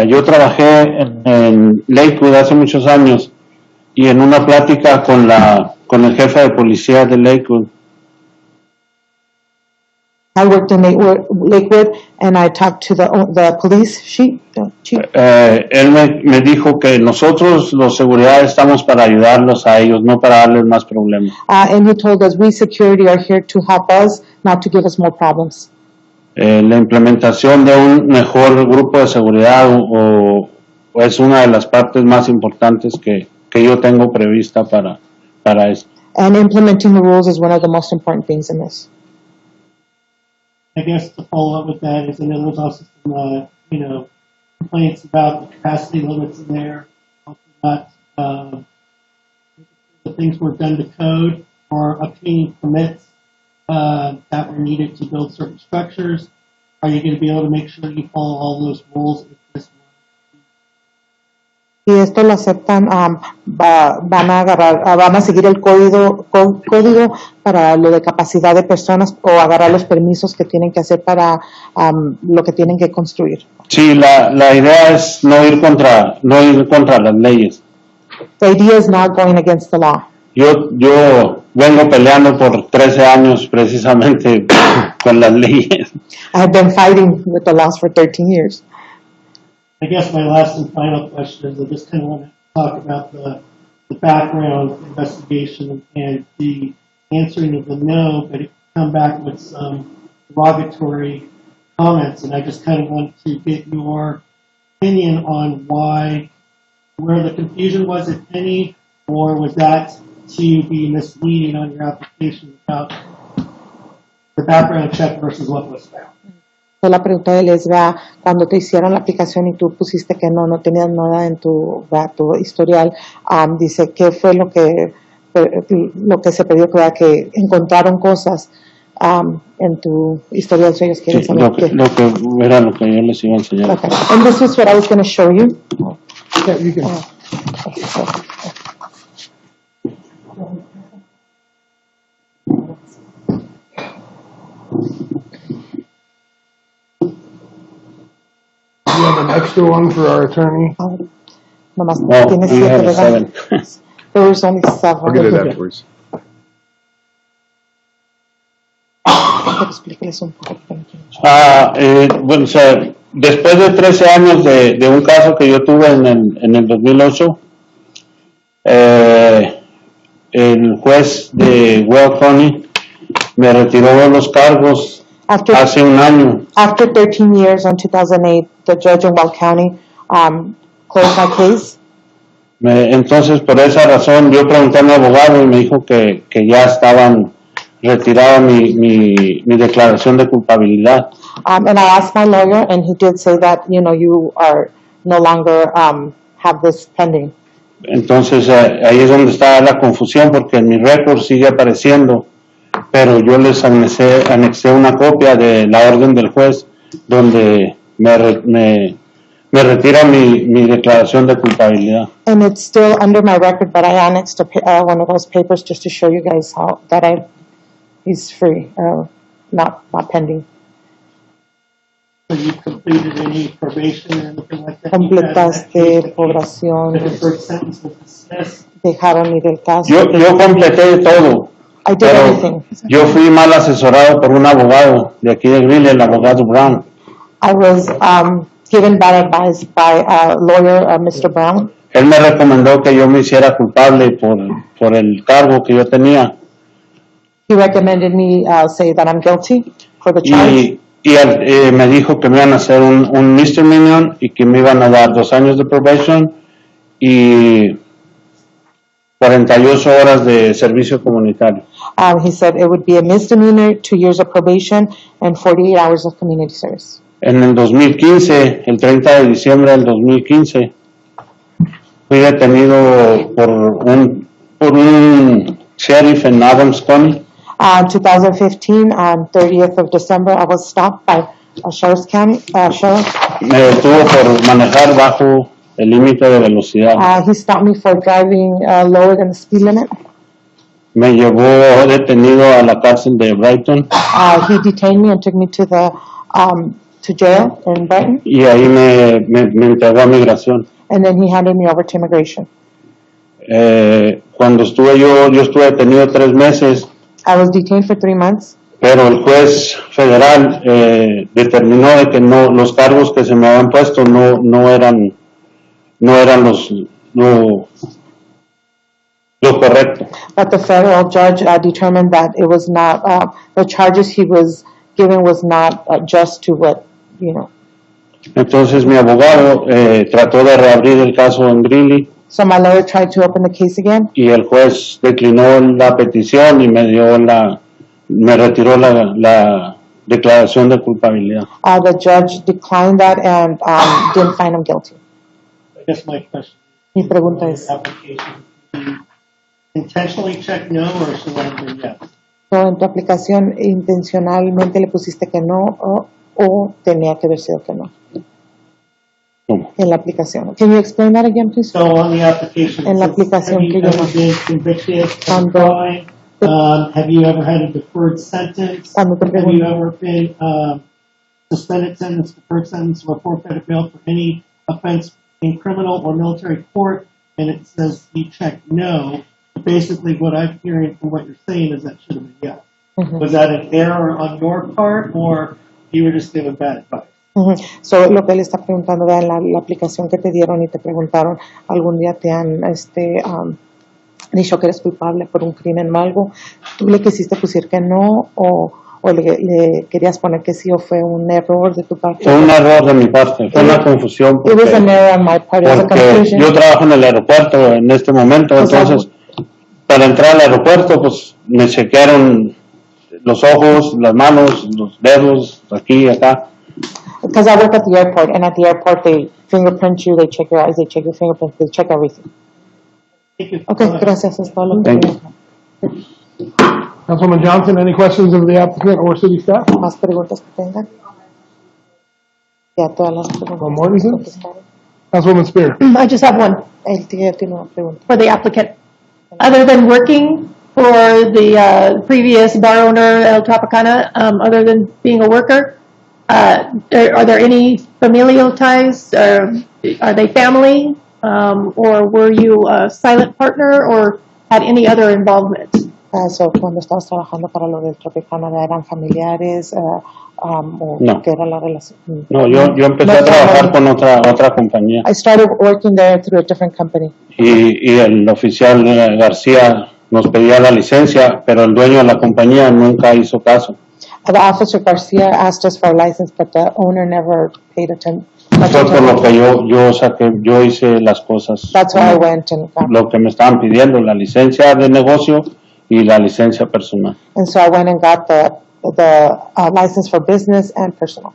Yo trabajé en Lakewood hace muchos años y en una plática con el jefe de policía de Lakewood. I worked in Lakewood and I talked to the police chief. Él me dijo que nosotros, los seguridad, estamos para ayudarlos a ellos, no para darles más problemas. And he told us, we security are here to help us, not to give us more problems. La implementación de un mejor grupo de seguridad es una de las partes más importantes que yo tengo prevista para esto. And implementing the rules is one of the most important things in this. I guess to follow up with that is, I know there's also some, complaints about the capacity limits in there, also not the things were done to code or obtaining permits that were needed to build certain structures. Are you going to be able to make sure you follow all those rules? Si esto lo aceptan, van a seguir el código para lo de capacidad de personas o agarrar los permisos que tienen que hacer para lo que tienen que construir. Sí, la idea es no ir contra las leyes. The idea is not going against the law. Yo vengo peleando por 13 años precisamente con las leyes. I have been fighting with the laws for 13 years. I guess my last and final question is I just kind of want to talk about the background investigation and the answering of the no, but it come back with some derogatory comments, and I just kind of want to get your opinion on where the confusion was, if any, or was that to be misleading on your application about the background check versus what was found. La pregunta de él es, cuando te hicieron la aplicación y tú pusiste que no tenías nada en tu historial, dice, ¿qué fue lo que se pidió? Que encontraron cosas en tu historial, si ellos quieren saber qué. Lo que era lo que yo les iba a enseñar. Okay. And this is what I was going to show you. Yeah, you can. You have an extra one for our attorney? Nomás No, tienes we 7, have ¿verdad? 7. There was only 7. I'll get it afterwards. Explíqueles un poco. Bueno, o sea, después de 13 años de un caso que yo tuve en el 2008, el juez de Weld County me retiró los cargos hace un año. After 13 years, in 2008, the judge in Weld County closed my case. Entonces, por esa razón, yo pregunté a mi abogado y me dijo que ya estaban retirada mi declaración de culpabilidad. And I asked my lawyer, and he did say that, you are no longer have this pending. Entonces, ahí es donde está la confusión, porque en mi récord sigue apareciendo, pero yo les anexé una copia de la orden del juez donde me retira mi declaración de culpabilidad. And it's still under my record, but I annexed one of those papers just to show you guys that he's free, not pending. So you completed any probation or anything like that? Completaste probación. The deferred sentence was dismissed. Dejaron ir el caso. Yo completé todo. I did everything. Yo fui mal asesorado por un abogado de aquí de Greeley, el abogado Brown. I was given bad advice by a lawyer, Mr. Brown. Él me recomendó que yo me hiciera culpable por el cargo que yo tenía. He recommended me say that I'm guilty for the charge. Y me dijo que me iban a hacer un misdemeanor y que me iban a dar 2 años de probation y 48 horas de servicio comunitario. He said it would be a misdemeanor, 2 years of probation, and 48 hours of community service. En el 2015, el 30 de diciembre del 2015, fui detenido por un sheriff en Adams County. 2015, on 30th of December, I was stopped by a sheriff. Me detuvo por manejar bajo el límite de velocidad. He stopped me for driving lower than the speed limit. Me llevó detenido a la cárcel de Brighton. He detained me and took me to jail in Brighton. Y ahí me entregó a migración. And then he handed me over to immigration. Cuando yo estuve detenido 3 meses. I was detained for 3 months. Pero el juez federal determinó de que los cargos que se me habían puesto no eran lo correcto. But the federal judge determined that it was not the charges he was given was not just to what Entonces mi abogado trató de reabrir el caso en Greeley. So my lawyer tried to open the case again. Y el juez declinó la petición y me retiró la declaración de culpabilidad. The judge declined that and didn't find him guilty. I guess my question. Mi pregunta es. Application. Intentionally check no or should I say yes? So en tu aplicación intencionalmente le pusiste que no o tenía que haber sido que no. En la aplicación. Can you explain that again, please? So on the application, en la aplicación have you ever been convicted of a crime? Have you ever had a deferred sentence? Have you ever been suspended sentence, deferred sentence, or forfeited bail for any offense in criminal or military court? And it says you check no. Basically, what I'm hearing from what you're saying is that should have been yes. Mm-hmm. Was that an error on your part, or you were just given bad advice? So, lo que él está preguntando en la aplicación que te dieron y te preguntaron, ¿algún día te han dicho que eres culpable por un crimen o algo? ¿Tú le quisiste decir que no o le querías poner que sí o fue un error de tu parte? Fue un error de mi parte, fue una confusión. It was an error on my part. Porque yo trabajo en el aeropuerto en este momento, entonces para entrar al aeropuerto pues me chequearon los ojos, las manos, los dedos, aquí y acá. Because I work at the airport, and at the airport they fingerprint you, they check your eyes, they check your fingerprints, they check everything. Okay, gracias. Es todo lo que Councilwoman Johnson, any questions of the applicant or city staff? ¿Más preguntas que tengan? Ya todas las preguntas. Councilwoman Spear. I just have one. El tío tiene una pregunta. For the applicant. Other than working for the previous bar owner, El Tropicana, other than being a worker, are there any familial ties? Are they family? Or were you a silent partner or had any other involvement? So, cuando estabas trabajando para lo del Tropicana, ¿eran familiares? ¿O No. qué era la relación? No, yo empecé a trabajar con otra compañía I started working there through a different company. y el oficial García nos pedía la licencia, pero el dueño de la compañía nunca hizo caso. The officer Garcia asked us for a license, but the owner never paid attention. Fue por lo que yo saqué, yo hice las cosas. That's why I went and got Lo que me estaban pidiendo, la licencia de negocio y la licencia personal. And so I went and got the license for business and personal.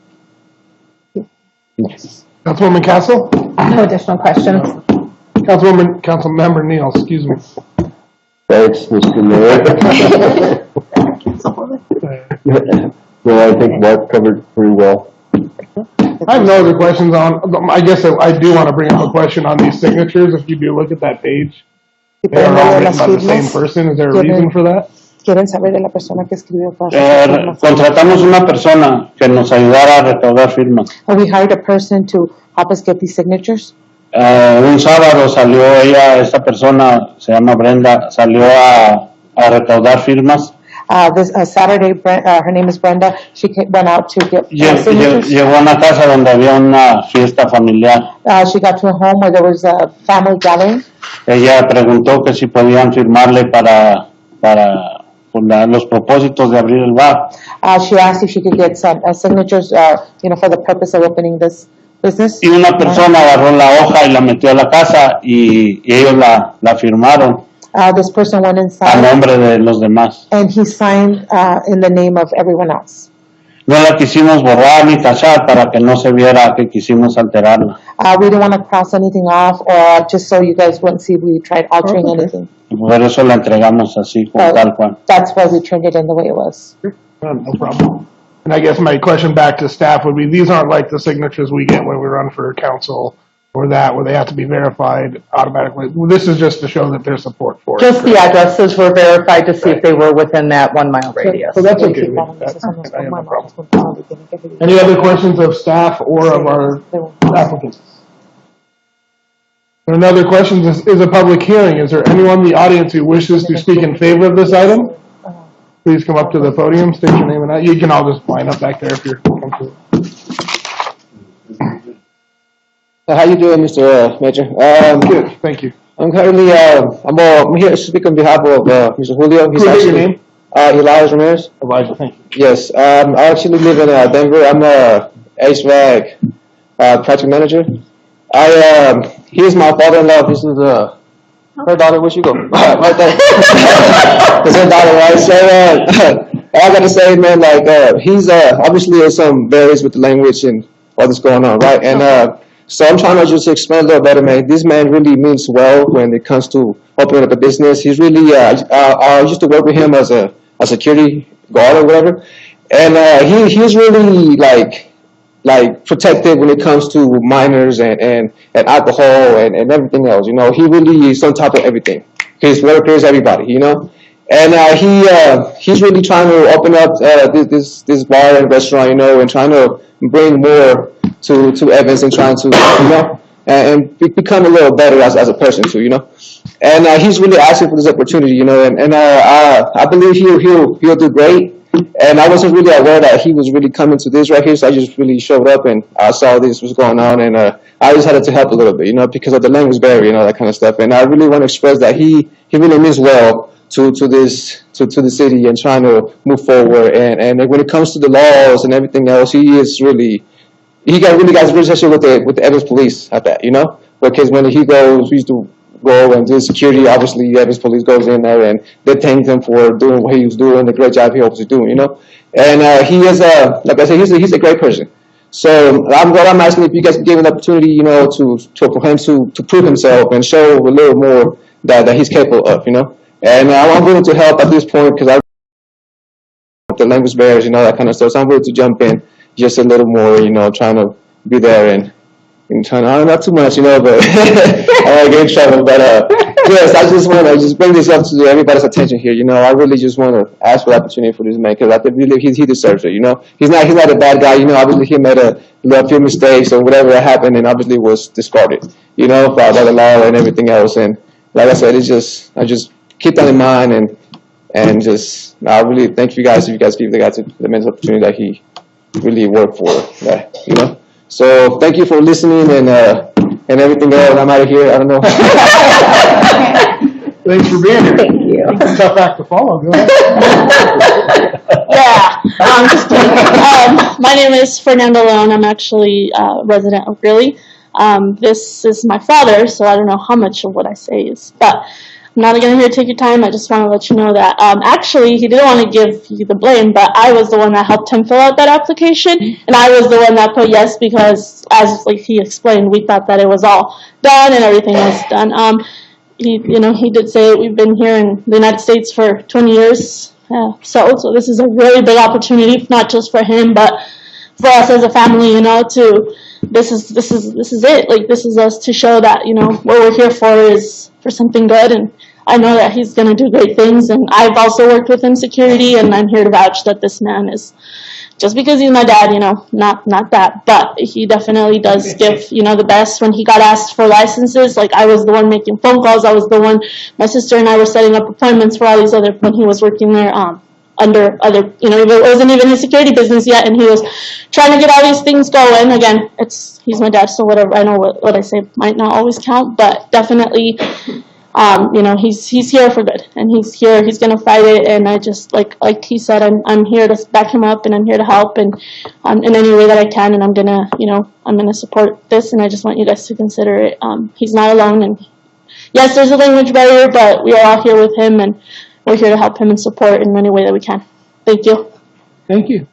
Councilwoman Castle? No additional questions. Councilmember Neal, excuse me. Thanks, Mr. Mayor. No, I think Mark covered pretty well. I have no other questions on, I guess I do want to bring up a question on these signatures. If you do look at that page, they are all written by the same person. Is there a reason for that? ¿Quieren saber de la persona que escribió para Contratamos una persona que nos ayudara a recaudar firmas. We hired a person to help us get these signatures. Un sábado salió esta persona, se llama Brenda, salió a recaudar firmas. This Saturday, her name is Brenda. She went out to get signatures. Llegó a una casa donde había una fiesta familiar. She got to a home where there was a family gathering. Ella preguntó que si podían firmarle para los propósitos de abrir el bar. She asked if she could get some signatures, for the purpose of opening this business. Y una persona agarró la hoja y la metió a la casa y ellos la firmaron This person went a inside nombre de los demás. and he signed in the name of everyone else. No la quisimos borrar ni tachar para que no se viera que quisimos alterarla. We didn't want to cross anything off, or just so you guys wouldn't see we tried altering anything. Y por eso la entregamos así, como tal cual. That's why we turned it in the way it was. No problem. And I guess my question back to staff would be, these aren't like the signatures we get when we run for council or that, where they have to be verified automatically. This is just to show that there's support for it. Just the addresses were verified to see if they were within that 1 mile radius. So that's okay. I have no problem. Any other questions of staff or of our applicants? Another question is a public hearing. Is there anyone in the audience who wishes to speak in favor of this item? Please come up to the podium, state your name and you can all just line up back there if you're comfortable. How you doing, Mr. Major? Good, thank you. I'm currently, I'm here to speak on behalf of Mr. Julio. He's What's your actually, name? Elijah Ramirez. Elijah, thank you. Yes, I actually live in Denver. I'm a HVAC project manager. Here's my father-in-law. This is her daughter. Where she go? Right there. That's her daughter, right? So I gotta say, man, like he's obviously some varies with the language and all this going on, right? And so I'm trying to just explain a little better, man. This man really means well when it comes to opening up a business. He's really I used to work with him as a security guard or whatever, and he's really like protected when it comes to minors and alcohol and everything else. You know, he really is on top of everything. His workers, everybody, you know. And he's really trying to open up this bar and restaurant, you know, and trying to bring more to Evans and trying to, you know, and become a little better as a person too, you know. And he's really asking for this opportunity, you know, and I believe he'll do great. And I wasn't really aware that he was really coming to this right here, so I just really showed up and I saw this was going on, and I just had to help a little bit, you know, because of the language barrier and all that kind of stuff. And I really want to express that he really means well to the city and trying to move forward. And when it comes to the laws and everything else, he really got relationship with the Evans police at that, you know, because when he used to go and do security, obviously Evans police goes in there and they thank him for doing what he was doing, the great job he was doing, you know. And he is like I said, he's a great person. So what I'm asking, if you guys give an opportunity, you know, for him to prove himself and show a little more that he's capable of, you know. And I'm willing to help at this point because I the language barriers, you know, that kind of stuff. So I'm willing to jump in just a little more, you know, trying to be there and trying to, not too much, you know, but I don't get in trouble. But yes, I just want to bring this up to everybody's attention here. You know, I really just want to ask for the opportunity for this man because I think really he deserves it. You know, he's not a bad guy. You know, obviously he made a few mistakes or whatever that happened, and obviously was discarded. You know, by the law and everything else. And like I said, I just keep that in mind and And just, I really thank you guys if you guys give the guy the mental opportunity that he really worked for. So thank you for listening and everything else. I'm out of here. I don't know. Thanks for being here. Thank you. It's a tough act to follow. Go ahead. Yeah, I'm just kidding. My name is Fernanda Leon. I'm actually a resident of Greeley. This is my father, so I don't know how much of what I say is, but I'm not going to here take your time. I just want to let you know that actually he didn't want to give you the blame, but I was the one that helped him fill out that application, and I was the one that put yes because, as like he explained, we thought that it was all done and everything was done. He did say we've been here in the United States for 20 years. So this is a really big opportunity, not just for him, but for us as a family, this is it. Like, this is us to show that, what we're here for is for something good. And I know that he's going to do great things. And I've also worked with in security, and I'm here to vouch that this man is, just because he's my dad, not that, but he definitely does give, the best. When he got asked for licenses, like, I was the one making phone calls. I was the one, my sister and I were setting up appointments for all these other, when he was working there, under other, it wasn't even his security business yet, and he was trying to get all these things going. Again, he's my dad, so whatever, I know what I say might not always count, but definitely, he's here for good, and he's gonna fight it, and I just, like he said, I'm here to back him up, and I'm here to help, and in any way that I can, and I'm gonna support this, and I just want you guys to consider it. He's not alone, and yes, there's a language barrier, but we are all here with him, and we're here to help him and support in any way that we can. Thank you. Thank you.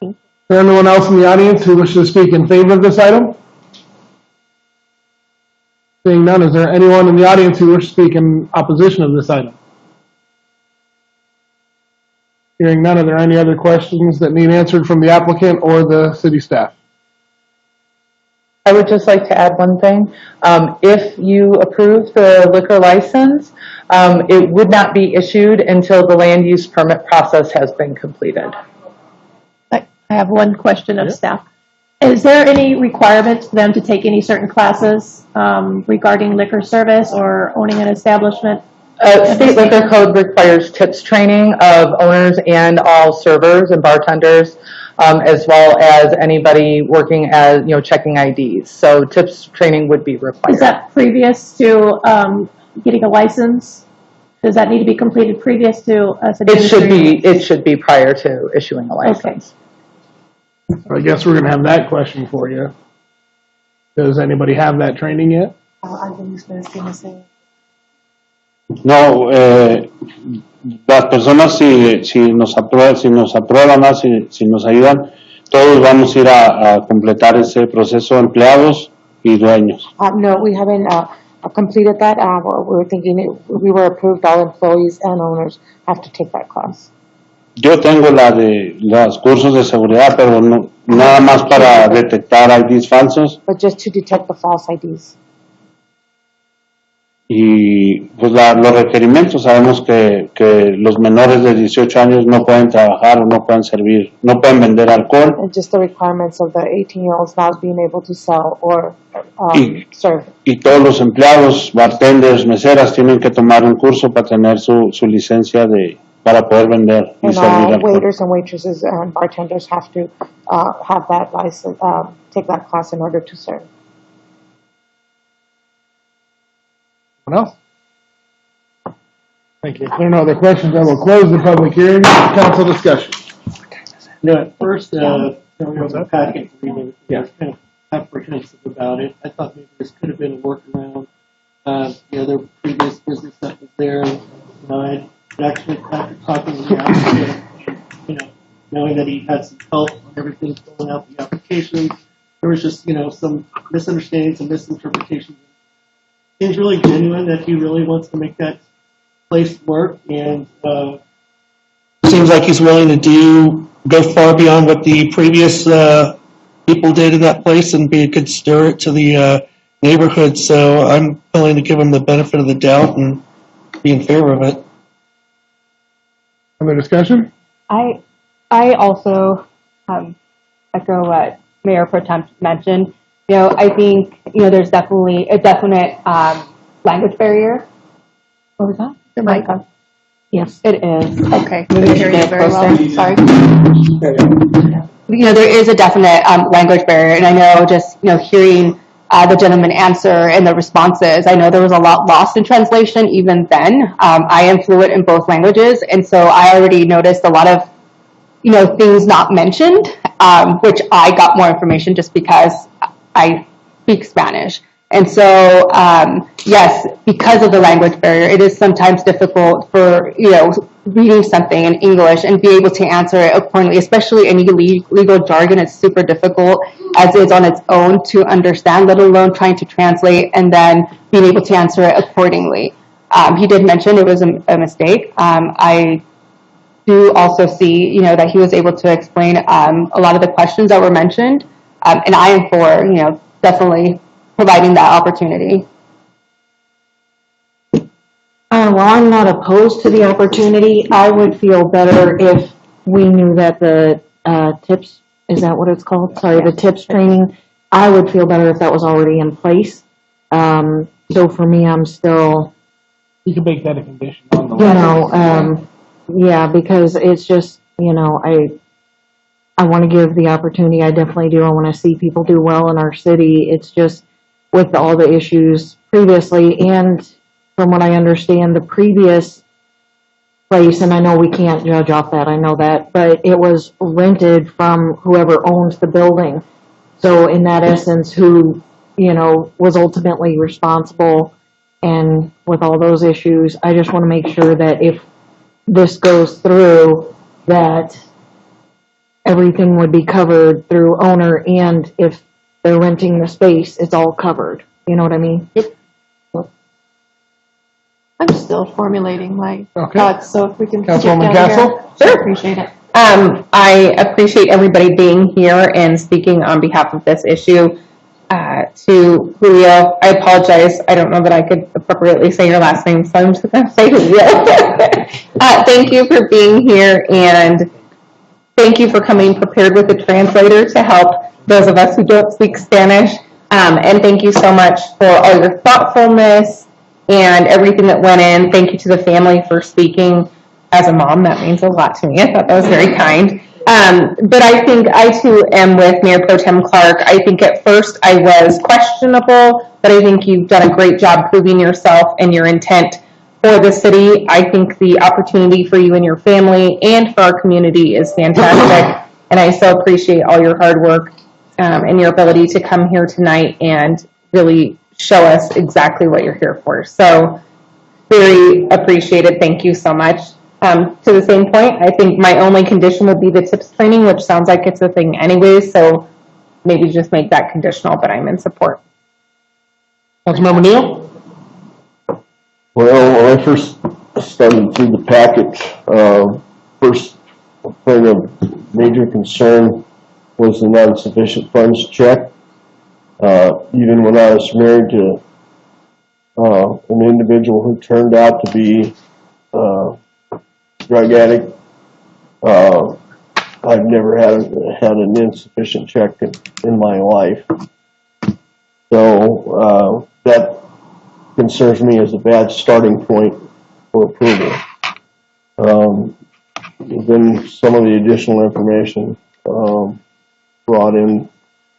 Is there anyone else in the audience who wishes to speak in favor of this item? Seeing none, is there anyone in the audience who wishes to speak in opposition of this item? Hearing none, are there any other questions that need answered from the applicant or the city staff? I would just like to add one thing. If you approve the liquor license, it would not be issued until the land use permit process has been completed. I have one question of staff. Is there any requirements for them to take any certain classes regarding liquor service or owning an establishment? State liquor code requires tips training of owners and all servers and bartenders, as well as anybody working as, checking IDs. So tips training would be required. Is that previous to getting a license? Does that need to be completed previous to us? It should be prior to issuing a license. So I guess we're going to have that question for you. Does anybody have that training yet? No, las personas si nos aprueban, si nos ayudan, todos vamos a ir a completar ese proceso, empleados y dueños. No, we haven't completed that. We were thinking we were approved, all employees and owners have to take that class. Yo tengo la de los cursos de seguridad, pero no, nada más para detectar IDs falsos. But just to detect the false IDs. Y pues los requerimientos, sabemos que los menores de 18 años no pueden trabajar o no pueden servir, no pueden vender alcohol. And just the requirements of the 18-year-olds not being able to sell or serve. Y todos los empleados, bartenders, meseras tienen que tomar un curso para tener su licencia para poder vender y servir alcohol. Waiters and waitresses and bartenders have to have that license, take that class in order to serve. Anyone else? Thank you. If there are no other questions, I will close the public hearing. Council discussion. At first, there was a packet reading. I was kind of apprehensive about it. I thought maybe this could have been a workaround. Their previous business that was there, I'd actually, after talking to the applicant, knowing that he had some help on everything, filling out the applications, there was just, some misunderstandings and misinterpretations. Seems really genuine that he really wants to make that place work, and seems like he's willing to go far beyond what the previous people did in that place and be a good steward to the neighborhood. So I'm willing to give him the benefit of the doubt and be in favor of it. Other discussion? I also echo what Mayor Pro Tem mentioned. I think, there's definitely a definite language barrier. What was that? Your mic on. Yes, it is. Okay. Maybe I hear you very well. closer. Sorry. You know, there is a definite language barrier, and I know just, you know, hearing the gentleman answer and the responses, I know there was a lot lost in translation even then. I am fluent in both languages, and so I already noticed a lot of, you know, things not mentioned, which I got more information just because I speak Spanish. And so, yes, because of the language barrier, it is sometimes difficult for, you know, reading something in English and be able to answer it accordingly, especially any legal jargon. It's super difficult as is on its own to understand, let alone trying to translate and then being able to answer it accordingly. He did mention it was a mistake. I do also see, you know, that he was able to explain a lot of the questions that were mentioned, and I am for, you know, definitely providing that opportunity. Well, I'm not opposed to the opportunity. I would feel better if we knew that the TIPS, is that what it's called? Sorry, the TIPS training, I would feel better if that was already in place. So for me, I'm still, You can make that a condition on the you know, yeah, because it's just, you know, I want to give the opportunity. I definitely do. I want to see people do well in our city. It's just with all the issues previously, and from what I understand, the previous place, and I know we can't judge off that, I know that, but it was rented from whoever owns the building. So in that essence, who, you know, was ultimately responsible, and with all those issues, I just want to make sure that if this goes through, that everything would be covered through owner, and if they're renting the space, it's all covered. You know what I mean? I'm still formulating my Okay. thoughts, so if we can. Councilwoman get down Castle? here, Sure. appreciate it. I appreciate everybody being here and speaking on behalf of this issue. To Julio, I apologize. I don't know that I could appropriately say your last name, so I'm just going to say Julio. Thank you for being here, and thank you for coming prepared with a translator to help those of us who don't speak Spanish. And thank you so much for all your thoughtfulness and everything that went in. Thank you to the family for speaking. As a mom, that means a lot to me. I thought that was very kind. But I think I too am with Mayor Pro Tem Clark. I think at first I was questionable, but I think you've done a great job proving yourself and your intent for the city. I think the opportunity for you and your family and for our community is fantastic. And I so appreciate all your hard work and your ability to come here tonight and really show us exactly what you're here for. So very appreciated. Thank you so much. To the same point, I think my only condition would be the TIPS training, which sounds like it's a thing anyway, so maybe just make that conditional, but I'm in support. Councilmember Neal? Well, when I first started through the package, first thing of major concern was the non-sufficient funds check. Even when I was married to an individual who turned out to be drug addict, I've never had an insufficient check in my life. So that concerns me as a bad starting point for approval. Then some of the additional information brought in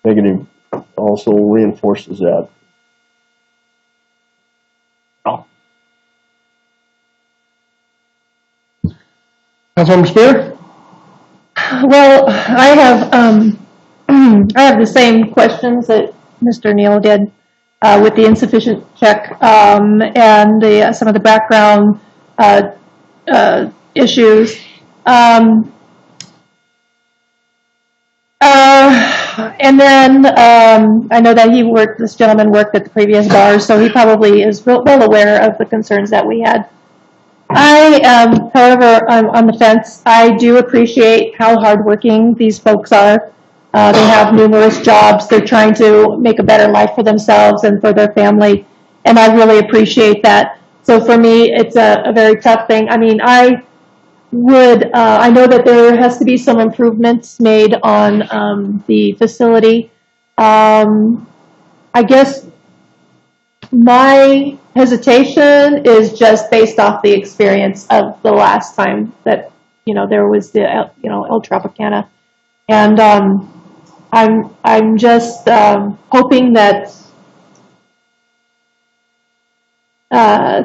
negative also reinforces that. Councilmember Spear? Well, I have the same questions that Mr. Neal did with the insufficient check and some of the background issues. And then I know that this gentleman worked at the previous bar, so he probably is well aware of the concerns that we had. I am, however, on the fence. I do appreciate how hardworking these folks are. They have numerous jobs. They're trying to make a better life for themselves and for their family, and I really appreciate that. So for me, it's a very tough thing. I mean, I know that there has to be some improvements made on the facility. I guess my hesitation is just based off the experience of the last time that, there was the, El Tropicana. And, I'm just, hoping that,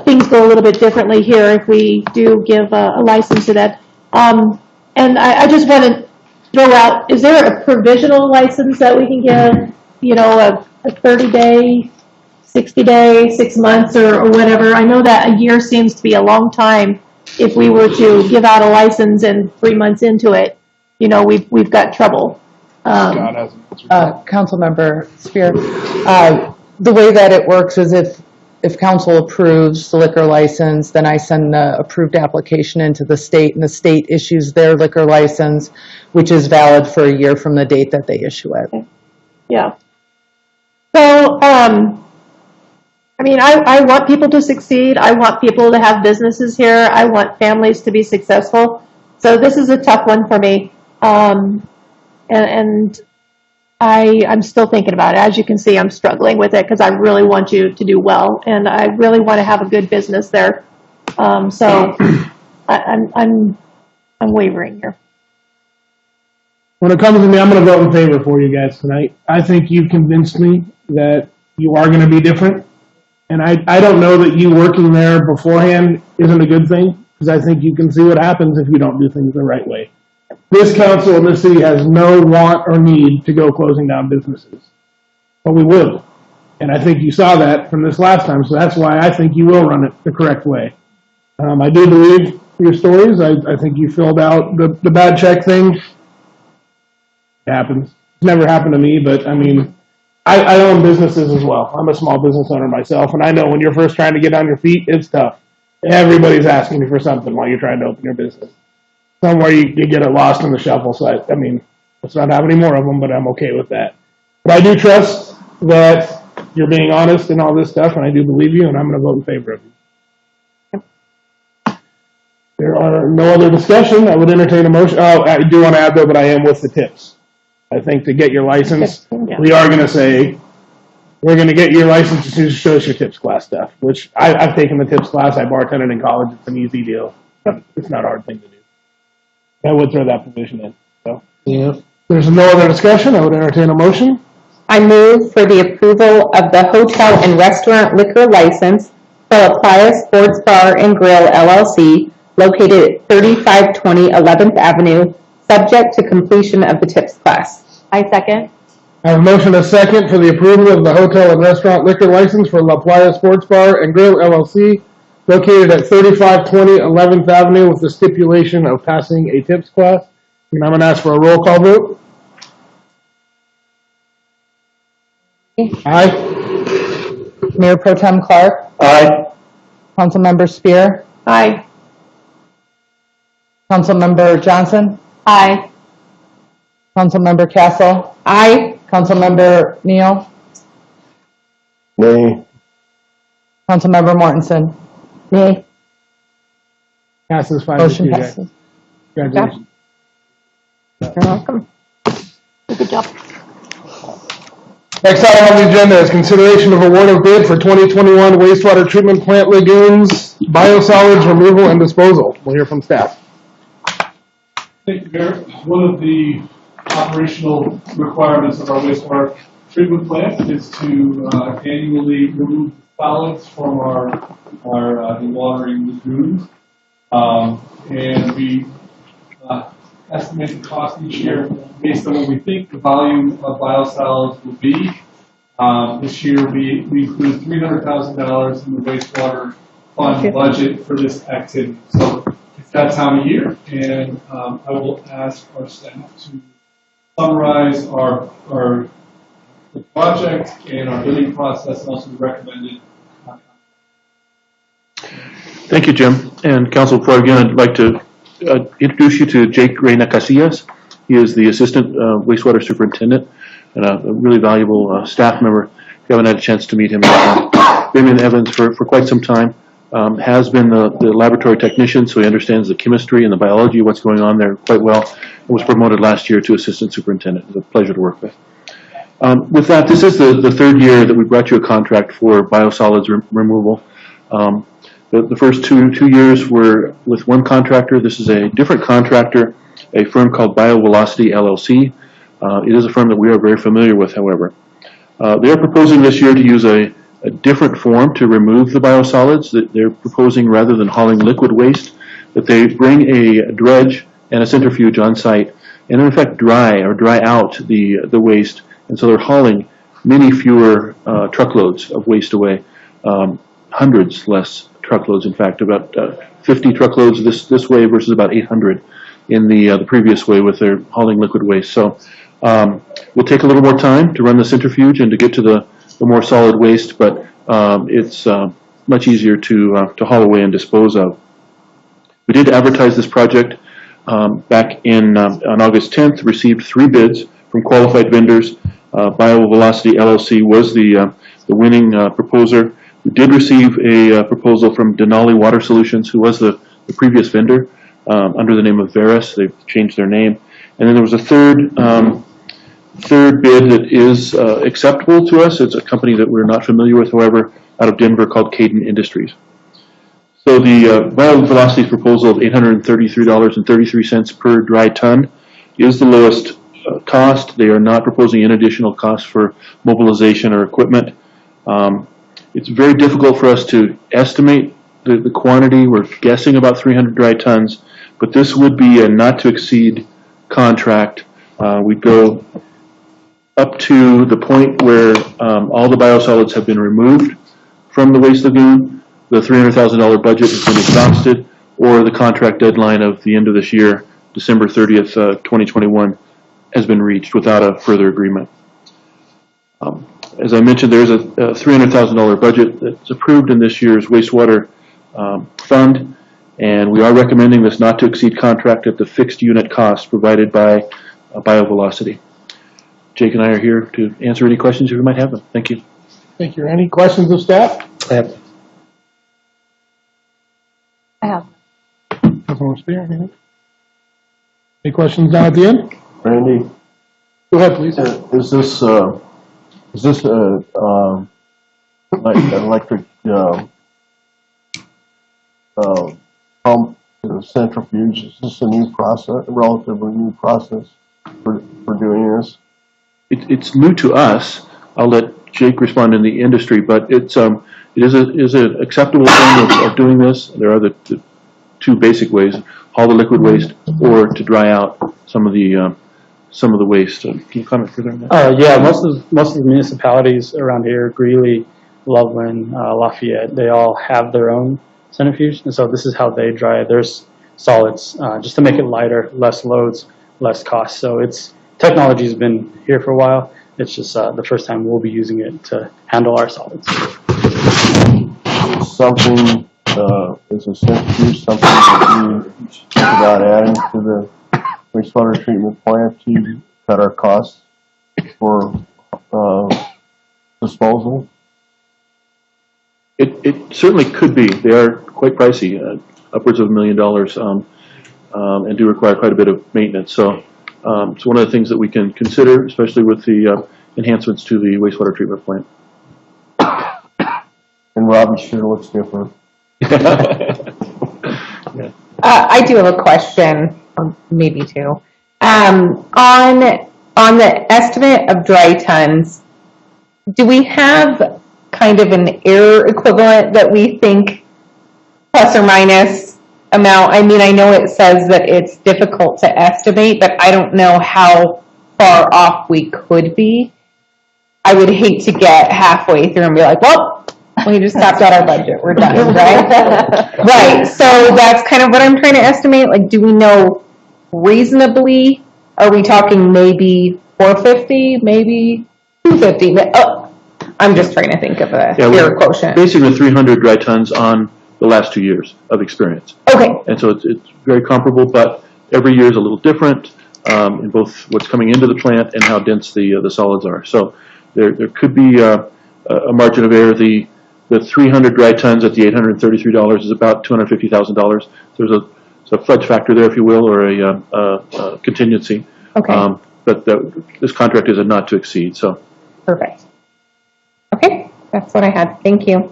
things go a little bit differently here if we do give a license to that. And I just want to throw out, is there a provisional license that we can give, a 30-day, 60-day, 6 months, or whatever? I know that a year seems to be a long time. If we were to give out a license and 3 months into it, we've got trouble. Councilmember Spear, the way that it works is if council approves the liquor license, then I send the approved application into the state, and the state issues their liquor license, which is valid for a year from the date that they issue it. Okay. Yeah. So, I want people to succeed. I want people to have businesses here. I want families to be successful. So this is a tough one for me. And I'm still thinking about it. As you can see, I'm struggling with it because I really want you to do well, and I really want to have a good business there. So I'm wavering here. When it comes to me, I'm going to vote in favor for you guys tonight. I think you've convinced me that you are going to be different. And I don't know that you working there beforehand isn't a good thing, because I think you can see what happens if you don't do things the right way. This council in this city has no want or need to go closing down businesses. But we will. And I think you saw that from this last time, so that's why I think you will run it the correct way. I do believe your stories. I think you filled out the bad check thing. It happens. It's never happened to me, but I own businesses as well. I'm a small business owner myself, and I know when you're first trying to get on your feet, it's tough. Everybody's asking you for something while you're trying to open your business. Somewhere you get it lost in the shuffle, so let's not have any more of them, but I'm okay with that. But I do trust that you're being honest and all this stuff, and I do believe you, and I'm going to vote in favor of you. There are no other discussion. I would entertain a motion. Oh, I do want to add, though, that I am with the tips. I think to get your license, we are going to say, we're going to get your license to show us your tips class stuff, which I've taken the tips class. I bartended in college. It's an easy deal. It's not a hard thing to do. I would throw that provision in. So, if there's no other discussion, I would entertain a motion. I move for the approval of the hotel and restaurant liquor license for La Playa Sports Bar and Grill, LLC, located at 3520 11th Avenue, subject to completion of the tips class. I second. I have a motion and a second for the approval of the hotel and restaurant liquor license for La Playa Sports Bar and Grill, LLC, located at 3520 11th Avenue, with the stipulation of passing a tips class. And I'm going to ask for a roll call vote. Aye. Mayor Pro Tem Clark? Aye. Councilmember Spear? Aye. Councilmember Johnson? Aye. Councilmember Castle? Aye. Councilmember Neal? Nay. Councilmember Mortensen? Nay. Passes 5-2. Motion passes. Congratulations. You're welcome. Good job. Next item on the agenda is consideration of award of bid for 2021 wastewater treatment plant lagoons, biosolids removal and disposal. We'll hear from staff. Thank you, Mayor. One of the operational requirements of our wastewater treatment plant is to annually remove solids from our dewatering lagoons. And we estimate the cost each year based on what we think the volume of biosolids will be. This year we include $300,000 in the wastewater fund budget for this activity. So it's that time of year, and I will ask our staff to summarize the project and our bidding process, and also the recommended. Thank you, Jim. And Council, before I begin, I'd like to introduce you to Jake Reyna Casillas. He is the Assistant Wastewater Superintendent and a really valuable staff member. If you haven't had a chance to meet him, Raymond Evans for quite some time. Has been the laboratory technician, so he understands the chemistry and the biology of what's going on there quite well, and was promoted last year to Assistant Superintendent. It was a pleasure to work with. With that, this is the third year that we brought you a contract for biosolids removal. The first two years were with one contractor. This is a different contractor, a firm called BioVelocity LLC. It is a firm that we are very familiar with, however. They are proposing this year to use a different form to remove the biosolids. That they're proposing, rather than hauling liquid waste, that they bring a dredge and a centrifuge on site and in effect dry out the waste. And so they're hauling many fewer truckloads of waste away, hundreds less truckloads, in fact, about 50 truckloads this way versus about 800 in the previous way with their hauling liquid waste. So we'll take a little more time to run the centrifuge and to get to the more solid waste, but it's much easier to haul away and dispose of. We did advertise this project back in on August 10th, received 3 bids from qualified vendors. BioVelocity LLC was the winning proposer. We did receive a proposal from Denali Water Solutions, who was the previous vendor under the name of Veris. They've changed their name. And then there was a third bid that is acceptable to us. It's a company that we're not familiar with, however, out of Denver, called Caden Industries. So the BioVelocity's proposal of $833.33 per dry ton is the lowest cost. They are not proposing any additional costs for mobilization or equipment. It's very difficult for us to estimate the quantity. We're guessing about 300 dry tons, but this would be a not-to-exceed contract. We'd go up to the point where all the biosolids have been removed from the waste lagoon, the $300,000 budget has been exhausted, or the contract deadline of the end of this year, December 30th, 2021, has been reached without a further agreement. As I mentioned, there's a $300,000 budget that's approved in this year's wastewater fund, and we are recommending this not-to-exceed contract at the fixed unit cost provided by BioVelocity. Jake and I are here to answer any questions if you might have them. Thank you. Thank you. Any questions of staff? I have. I have. Councilmember Spear, anything? Any questions down at the end? Randy, Go ahead, please. is this like electric pump, centrifuge? Is this a new process, a relatively new process for doing this? It's new to us. I'll let Jake respond in the industry, but it is an acceptable form of doing this. There are the 2 basic ways: haul the liquid waste or to dry out some of the waste. Can you comment further on that? Yeah, most of the municipalities around here, Greeley, Loveland, Lafayette, they all have their own centrifuge, and so this is how they dry their solids, just to make it lighter, less loads, less cost. So technology has been here for a while. It's just the first time we'll be using it to handle our solids. Something, is a centrifuge something that you think about adding to the wastewater treatment plant to cut our costs for disposal? It certainly could be. They are quite pricey, upwards of $1 million, and do require quite a bit of maintenance. So it's one of the things that we can consider, especially with the enhancements to the wastewater treatment plant. And Robbie sure looks different. I do have a question, or maybe 2. On the estimate of dry tons, do we have kind of an error equivalent that we think plus or minus amount? I mean, I know it says that it's difficult to estimate, but I don't know how far off we could be. I would hate to get halfway through and be like, well, we just topped out our budget. We're done, right? Right. So that's kind of what I'm trying to estimate. Like, do we know reasonably? Are we talking maybe 450, maybe 250? Oh, I'm just trying to think of a fair quotient. Basically 300 dry tons on the last 2 years of experience. Okay. And so it's very comparable, but every year is a little different in both what's coming into the plant and how dense the solids are. So there could be a margin of error. The 300 dry tons at the $833 is about $250,000. There's a fudge factor there, if you will, or a contingency. Okay. But this contract is a not to exceed. So. Perfect. Okay, that's what I had. Thank you.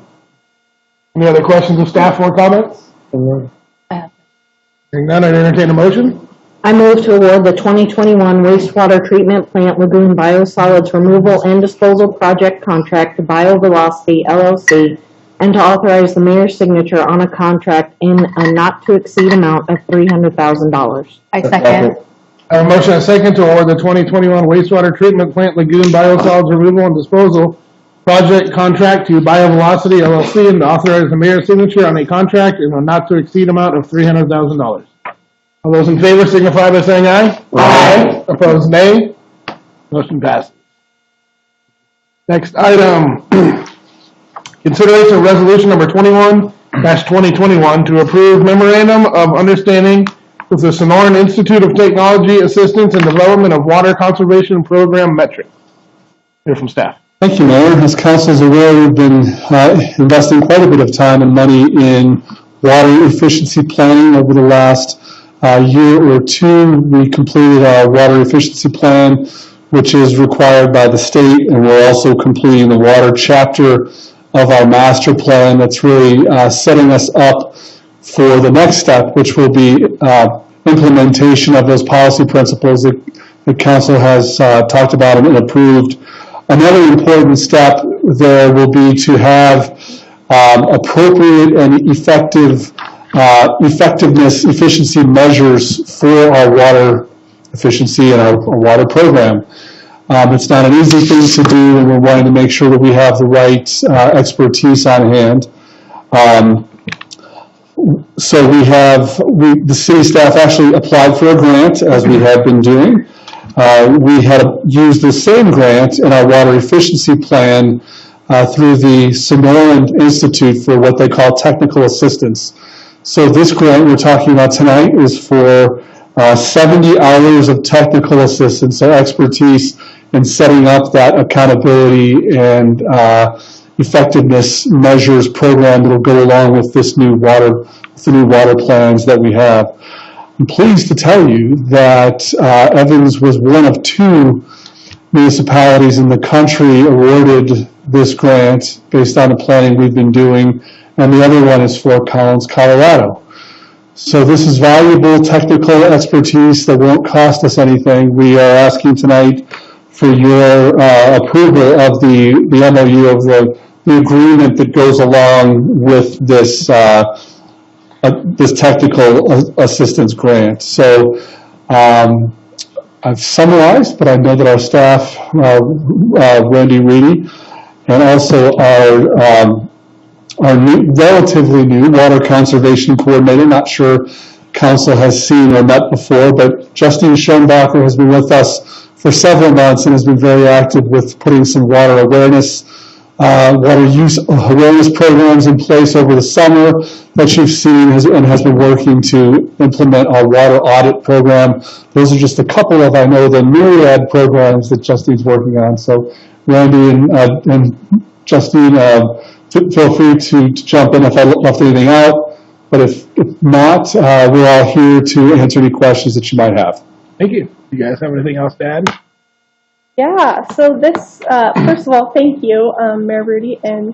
Any other questions of staff or comments? Hearing none, I'd entertain a motion. I move to award the 2021 wastewater treatment plant lagoon biosolids removal and disposal project contract to BioVelocity LLC and to authorize the mayor's signature on a contract in a not-to-exceed amount of $300,000. I second. I have a motion and a second to award the 2021 wastewater treatment plant lagoon biosolids removal and disposal project contract to BioVelocity LLC and to authorize the mayor's signature on a contract in a not-to-exceed amount of $300,000. All those in favor signify by saying aye. Aye. Opposed, nay. Motion passes. Next item, consideration of resolution number 21-2021 to approve memorandum of understanding with the Sonoran Institute of Technology Assistance and Development of Water Conservation Program metrics. Hear from staff. Thank you, Mayor. As council is aware, we've been investing quite a bit of time and money in water efficiency planning over the last year or two. We completed our water efficiency plan, which is required by the state, and we're also completing the water chapter of our master plan that's really setting us up for the next step, which will be implementation of those policy principles that the council has talked about and approved. Another important step there will be to have appropriate and effectiveness, efficiency measures for our water efficiency and our water program. It's not an easy thing to do, and we're wanting to make sure that we have the right expertise on hand. So the city staff actually applied for a grant, as we have been doing. We had used the same grant in our water efficiency plan through the Sonoran Institute for what they call technical assistance. So this grant we're talking about tonight is for 70 hours of technical assistance, so expertise in setting up that accountability and effectiveness measures program that will go along with this new water plans that we have. I'm pleased to tell you that Evans was one of 2 municipalities in the country awarded this grant based on the planning we've been doing, and the other one is Fort Collins, Colorado. So this is valuable technical expertise that won't cost us anything. We are asking tonight for your approval of the MOU of the agreement that goes along with this this technical assistance grant. So I've summarized, but I know that our staff, Randy Reedy, and also our new, relatively new water conservation coordinator, not sure council has seen or met before, but Justine Schoenbacher has been with us for several months and has been very active with putting some water awareness, water use awareness programs in place over the summer that you've seen, and has been working to implement our water audit program. Those are just a couple of, I know, the myriad programs that Justine's working on. So Randy and Justine, feel free to jump in if I left anything out, but if not, we're all here to answer any questions that you might have. Thank you. You guys have anything else to add? Yeah, so this, first of all, thank you, Mayor Rudy and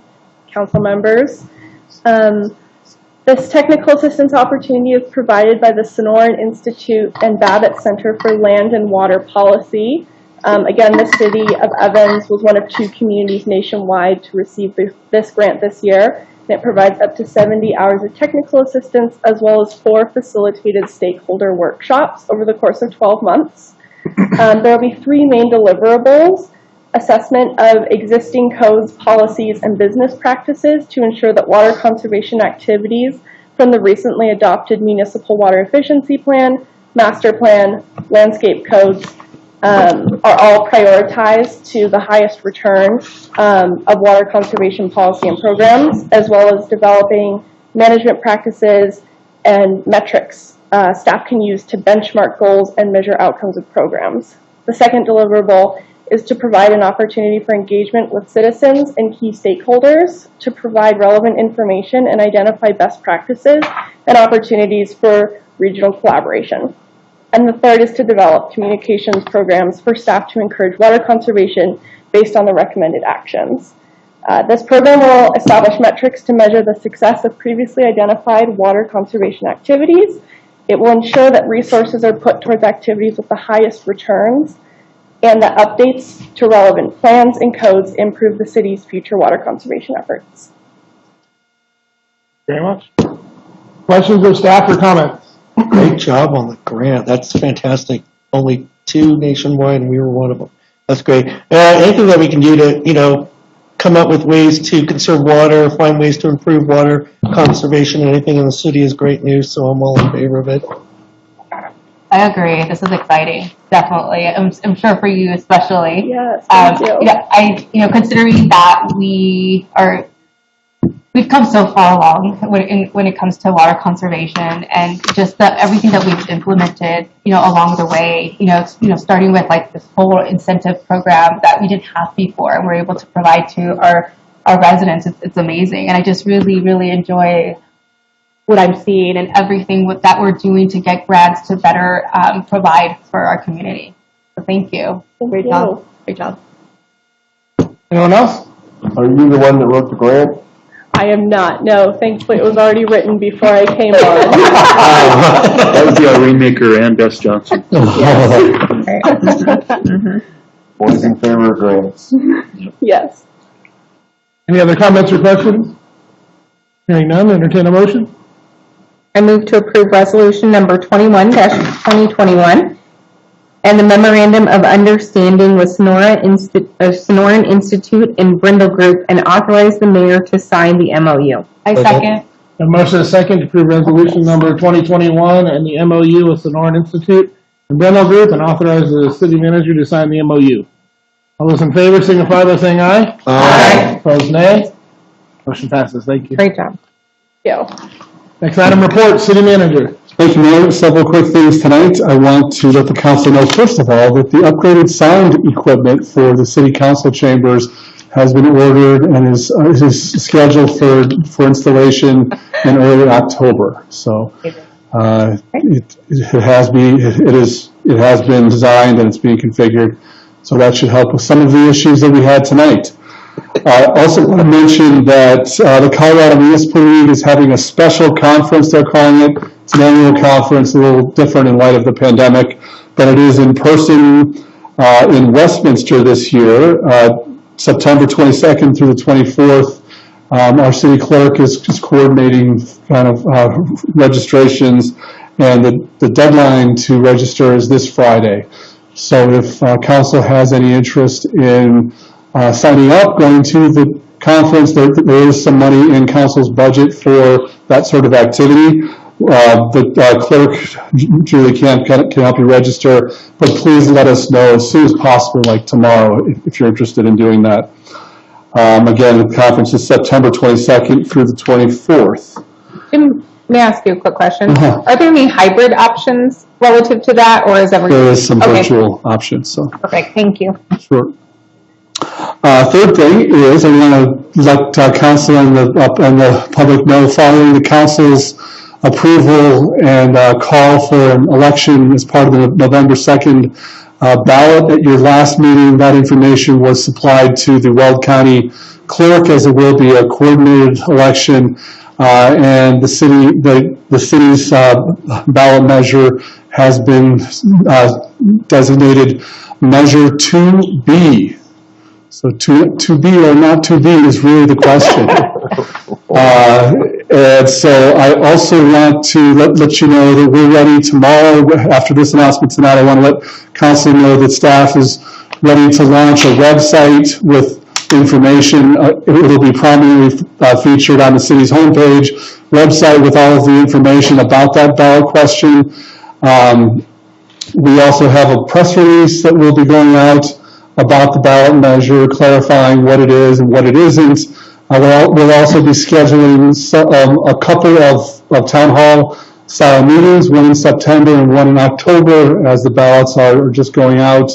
council members. This technical assistance opportunity is provided by the Sonoran Institute and Babbitt Center for Land and Water Policy. Again, the city of Evans was one of 2 communities nationwide to receive this grant this year. And it provides up to 70 hours of technical assistance as well as 4 facilitated stakeholder workshops over the course of 12 months. There will be 3 main deliverables: assessment of existing codes, policies, and business practices to ensure that water conservation activities from the recently adopted Municipal Water Efficiency Plan, Master Plan, Landscape Codes are all prioritized to the highest return of water conservation policy and programs, as well as developing management practices and metrics staff can use to benchmark goals and measure outcomes of programs. The second deliverable is to provide an opportunity for engagement with citizens and key stakeholders to provide relevant information and identify best practices and opportunities for regional collaboration. And the third is to develop communications programs for staff to encourage water conservation based on the recommended actions. This program will establish metrics to measure the success of previously identified water conservation activities. It will ensure that resources are put towards activities with the highest returns, and that updates to relevant plans and codes improve the city's future water conservation efforts. Very much. Questions of staff or comments? Great job on the grant. That's fantastic. Only 2 nationwide, and we were one of them. That's great. Anything that we can do to, come up with ways to conserve water, find ways to improve water conservation, anything in the city is great news, so I'm all in favor of it. I agree. This is exciting. Definitely. I'm sure for you especially. Yes, thank you. Yeah, considering that we've come so far along when it comes to water conservation, and just everything that we've implemented, along the way, starting with like this whole incentive program that we didn't have before, and we're able to provide to our residents. It's amazing, and I just really, really enjoy what I'm seeing and everything that we're doing to get grants to better provide for our community. So thank you. Great job. Great job. Anyone else? Are you the one that wrote the grant? I am not. No, thankfully it was already written before I came on. That would be our Rainmaker and Bess Johnson. Boys in favor of grants. Yes. Any other comments or questions? Hearing none, entertain a motion. I move to approve resolution number 21-2021 and the memorandum of understanding with Sonoran Institute and Brindle Group, and authorize the mayor to sign the MOU. I second. A motion is second to approve resolution number 2021 and the MOU with Sonoran Institute and Brindle Group, and authorize the city manager to sign the MOU. All those in favor signify by saying aye. Aye. Opposed, nay. Motion passes. Thank you. Great job. Thank you. Next item report, city manager. Thank you, Mayor. Several quick things tonight. I want to let the council know, first of all, that the upgraded sound equipment for the city council chambers has been ordered and is scheduled for installation in early October. So it has been designed and it's being configured. So that should help with some of the issues that we had tonight. I also want to mention that the Colorado Municipal League is having a special conference, they're calling it. It's an annual conference, a little different in light of the pandemic, but it is in person in Westminster this year, September 22nd through the 24th. Our city clerk is coordinating kind of registrations, and the deadline to register is this Friday. So if council has any interest in signing up, going to the conference, there is some money in council's budget for that sort of activity. The clerk, Julie, can help you register, but please let us know as soon as possible, like tomorrow, if you're interested in doing that. Again, the conference is September 22nd through the 24th. Jim, may I ask you a quick question? Are there any hybrid options relative to that, or is everything? There is some virtual options. So. Perfect. Thank you. Sure. Third thing is, I want to let council and the public know, following the council's approval and call for an election as part of the November 2nd ballot at your last meeting, that information was supplied to the Weld County clerk, as it will be a coordinated election, and the city's ballot measure has been designated Measure 2B. So to be or not to be is really the question. And so I also want to let you know that we're ready tomorrow. After this announcement tonight, I want to let council know that staff is ready to launch a website with information. It will be prominently featured on the city's homepage website with all of the information about that ballot question. We also have a press release that will be going out about the ballot measure, clarifying what it is and what it isn't. We'll also be scheduling a couple of town hall style meetings, one in September and one in October, as the ballots are just going out,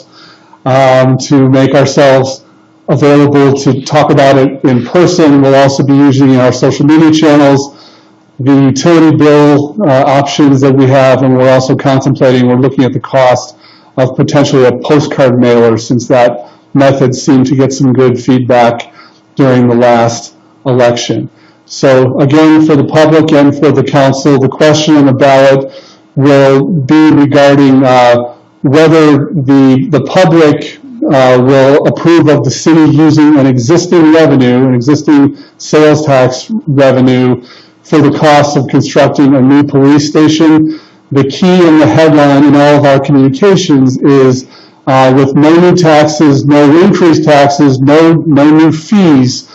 to make ourselves available to talk about it in person. We'll also be using our social media channels, the utility bill options that we have, and we're also we're looking at the cost of potentially a postcard mailer, since that method seemed to get some good feedback during the last election. So again, for the public and for the council, the question on the ballot will be regarding whether the public will approve of the city using an existing revenue, an existing sales tax revenue for the cost of constructing a new police station. The key in the headline in all of our communications is with no new taxes, no increased taxes, no new fees,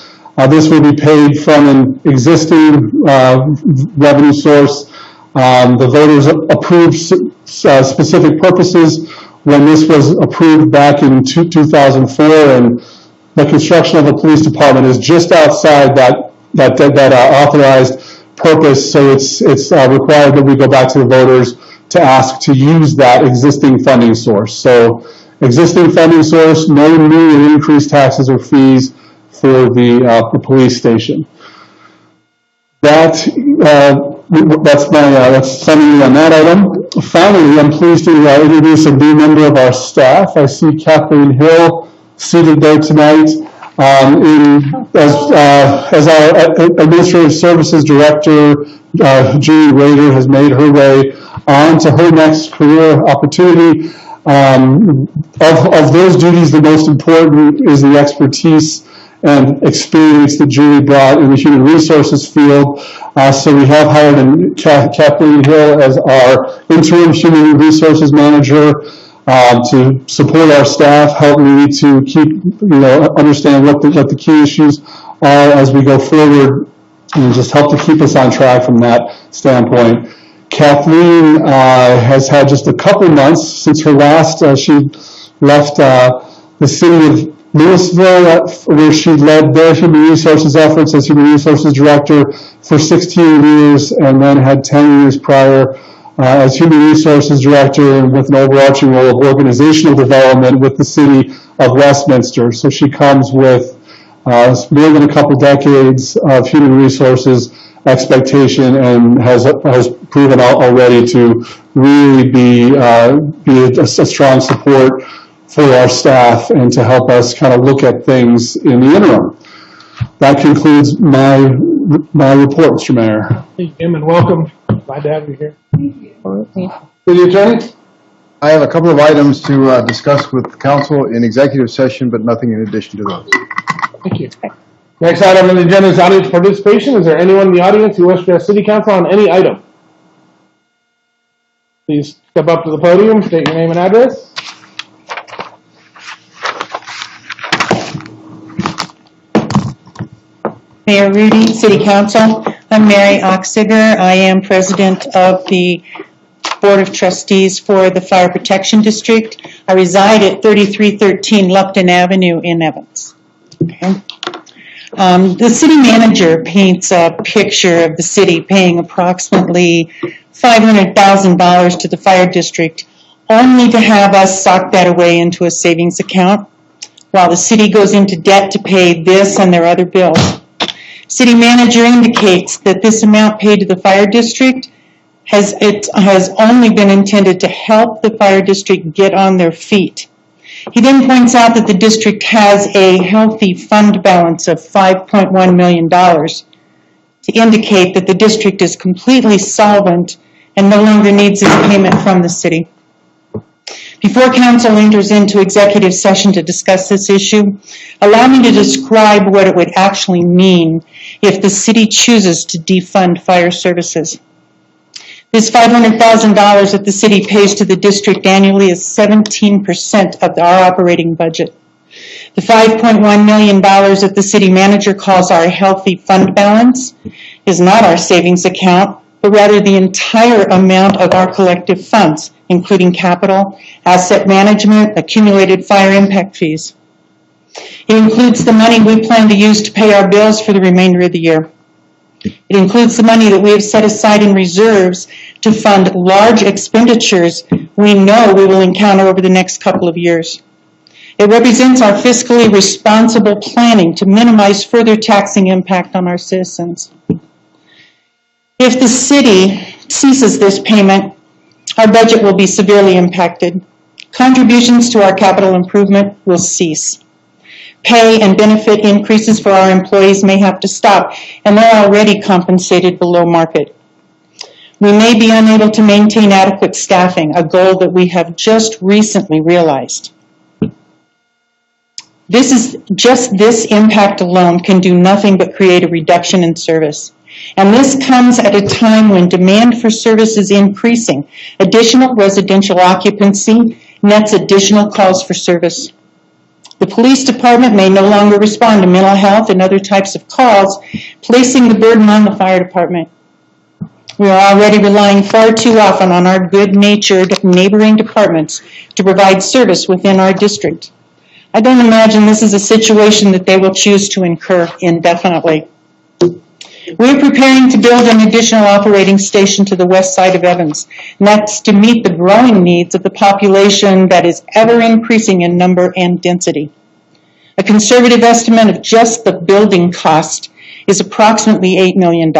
this will be paid from an existing revenue source. The voters approved specific purposes when this was approved back in 2004, and the construction of a police department is just outside that authorized purpose. So it's required that we go back to the voters to ask to use that existing funding source. So existing funding source, no new or increased taxes or fees for the police station. That's summary on that item. Finally, I'm pleased to introduce a new member of our staff. I see Kathleen Hill seated there tonight. As our Administrative Services Director, Julie Rader has made her way on to her next career opportunity. Of those duties, the most important is the expertise and experience that Julie brought in the human resources field. So we have hired Kathleen Hill as our interim human resources manager to support our staff, help me to keep, understand what the key issues are as we go forward, and just help to keep us on track from that standpoint. Kathleen has had just a couple months since her last, she left the city of Louisville, where she led their human resources efforts as human resources director for 16 years, and then had 10 years prior as human resources director and with an overarching role of organizational development with the city of Westminster. So she comes with more than a couple decades of human resources expectation and has proven already to really be a strong support for our staff and to help us kind of look at things in the interim. That concludes my report, Mr. Mayor. Thank you, Jim, and welcome. Glad to have you here. City Attorney? I have a couple of items to discuss with council in executive session, but nothing in addition to those. Thank you. Next item on the agenda is audience participation. Is there anyone in the audience who wishes to address City Council on any item? Please step up to the podium, state your name and address. Mayor Rudy, City Council. I'm Mary Oxiger. I am president of the Board of Trustees for the Fire Protection District. I reside at 3313 Lupton Avenue in Evans. Okay. The city manager paints a picture of the city paying approximately $500,000 to the fire district, only to have us sock that away into a savings account, while the city goes into debt to pay this and their other bills. City manager indicates that this amount paid to the fire district has only been intended to help the fire district get on their feet. He then points out that the district has a healthy fund balance of $5.1 million to indicate that the district is completely solvent and no longer needs this payment from the city. Before council enters into executive session to discuss this issue, allow me to describe what it would actually mean if the city chooses to defund fire services. This $500,000 that the city pays to the district annually is 17% of our operating budget. The $5.1 million that the city manager calls our healthy fund balance is not our savings account, but rather the entire amount of our collective funds, including capital, asset management, accumulated fire impact fees. It includes the money we plan to use to pay our bills for the remainder of the year. It includes the money that we have set aside in reserves to fund large expenditures we know we will encounter over the next couple of years. It represents our fiscally responsible planning to minimize further taxing impact on our citizens. If the city ceases this payment, our budget will be severely impacted. Contributions to our capital improvement will cease. Pay and benefit increases for our employees may have to stop, and they're already compensated below market. We may be unable to maintain adequate staffing, a goal that we have just recently realized. This impact alone can do nothing but create a reduction in service. And this comes at a time when demand for service is increasing. Additional residential occupancy nets additional calls for service. The police department may no longer respond to mental health and other types of calls, placing the burden on the fire department. We are already relying far too often on our good-natured neighboring departments to provide service within our district. I don't imagine this is a situation that they will choose to incur indefinitely. We're preparing to build an additional operating station to the west side of Evans, and that's to meet the growing needs of the population that is ever increasing in number and density. A conservative estimate of just the building cost is approximately $8 million.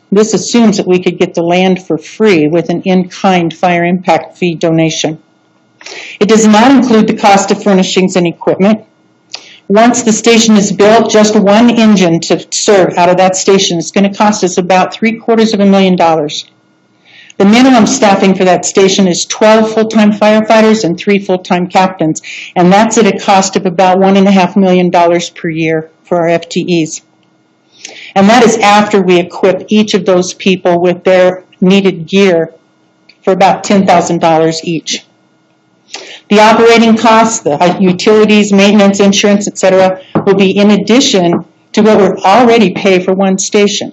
This assumes that we could get the land for free with an in-kind fire impact fee donation. It does not include the cost of furnishings and equipment. Once the station is built, just one engine to serve out of that station is going to cost us about $750,000. The minimum staffing for that station is 12 full-time firefighters and 3 full-time captains, and that's at a cost of about $1.5 million per year for our FTEs. And that is after we equip each of those people with their needed gear for about $10,000 each. The operating costs, the utilities, maintenance, insurance, etc., will be in addition to what we're already pay for one station.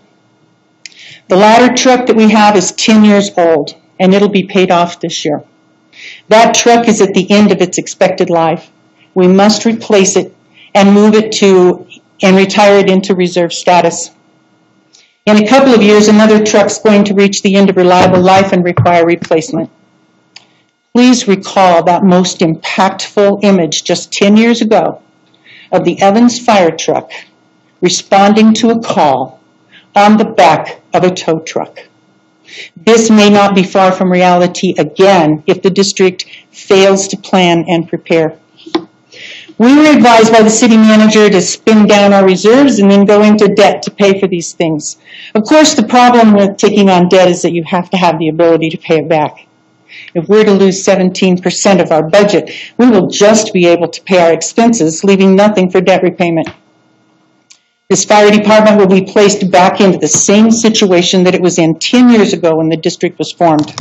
The ladder truck that we have is 10 years old, and it'll be paid off this year. That truck is at the end of its expected life. We must replace it and move it and retire it into reserve status. In a couple of years, another truck's going to reach the end of reliable life and require replacement. Please recall that most impactful image just 10 years ago of the Evans fire truck responding to a call on the back of a tow truck. This may not be far from reality again if the district fails to plan and prepare. We were advised by the city manager to spin down our reserves and then go into debt to pay for these things. Of course, the problem with taking on debt is that you have to have the ability to pay it back. If we're to lose 17% of our budget, we will just be able to pay our expenses, leaving nothing for debt repayment. This fire department will be placed back into the same situation that it was in 10 years ago when the district was formed.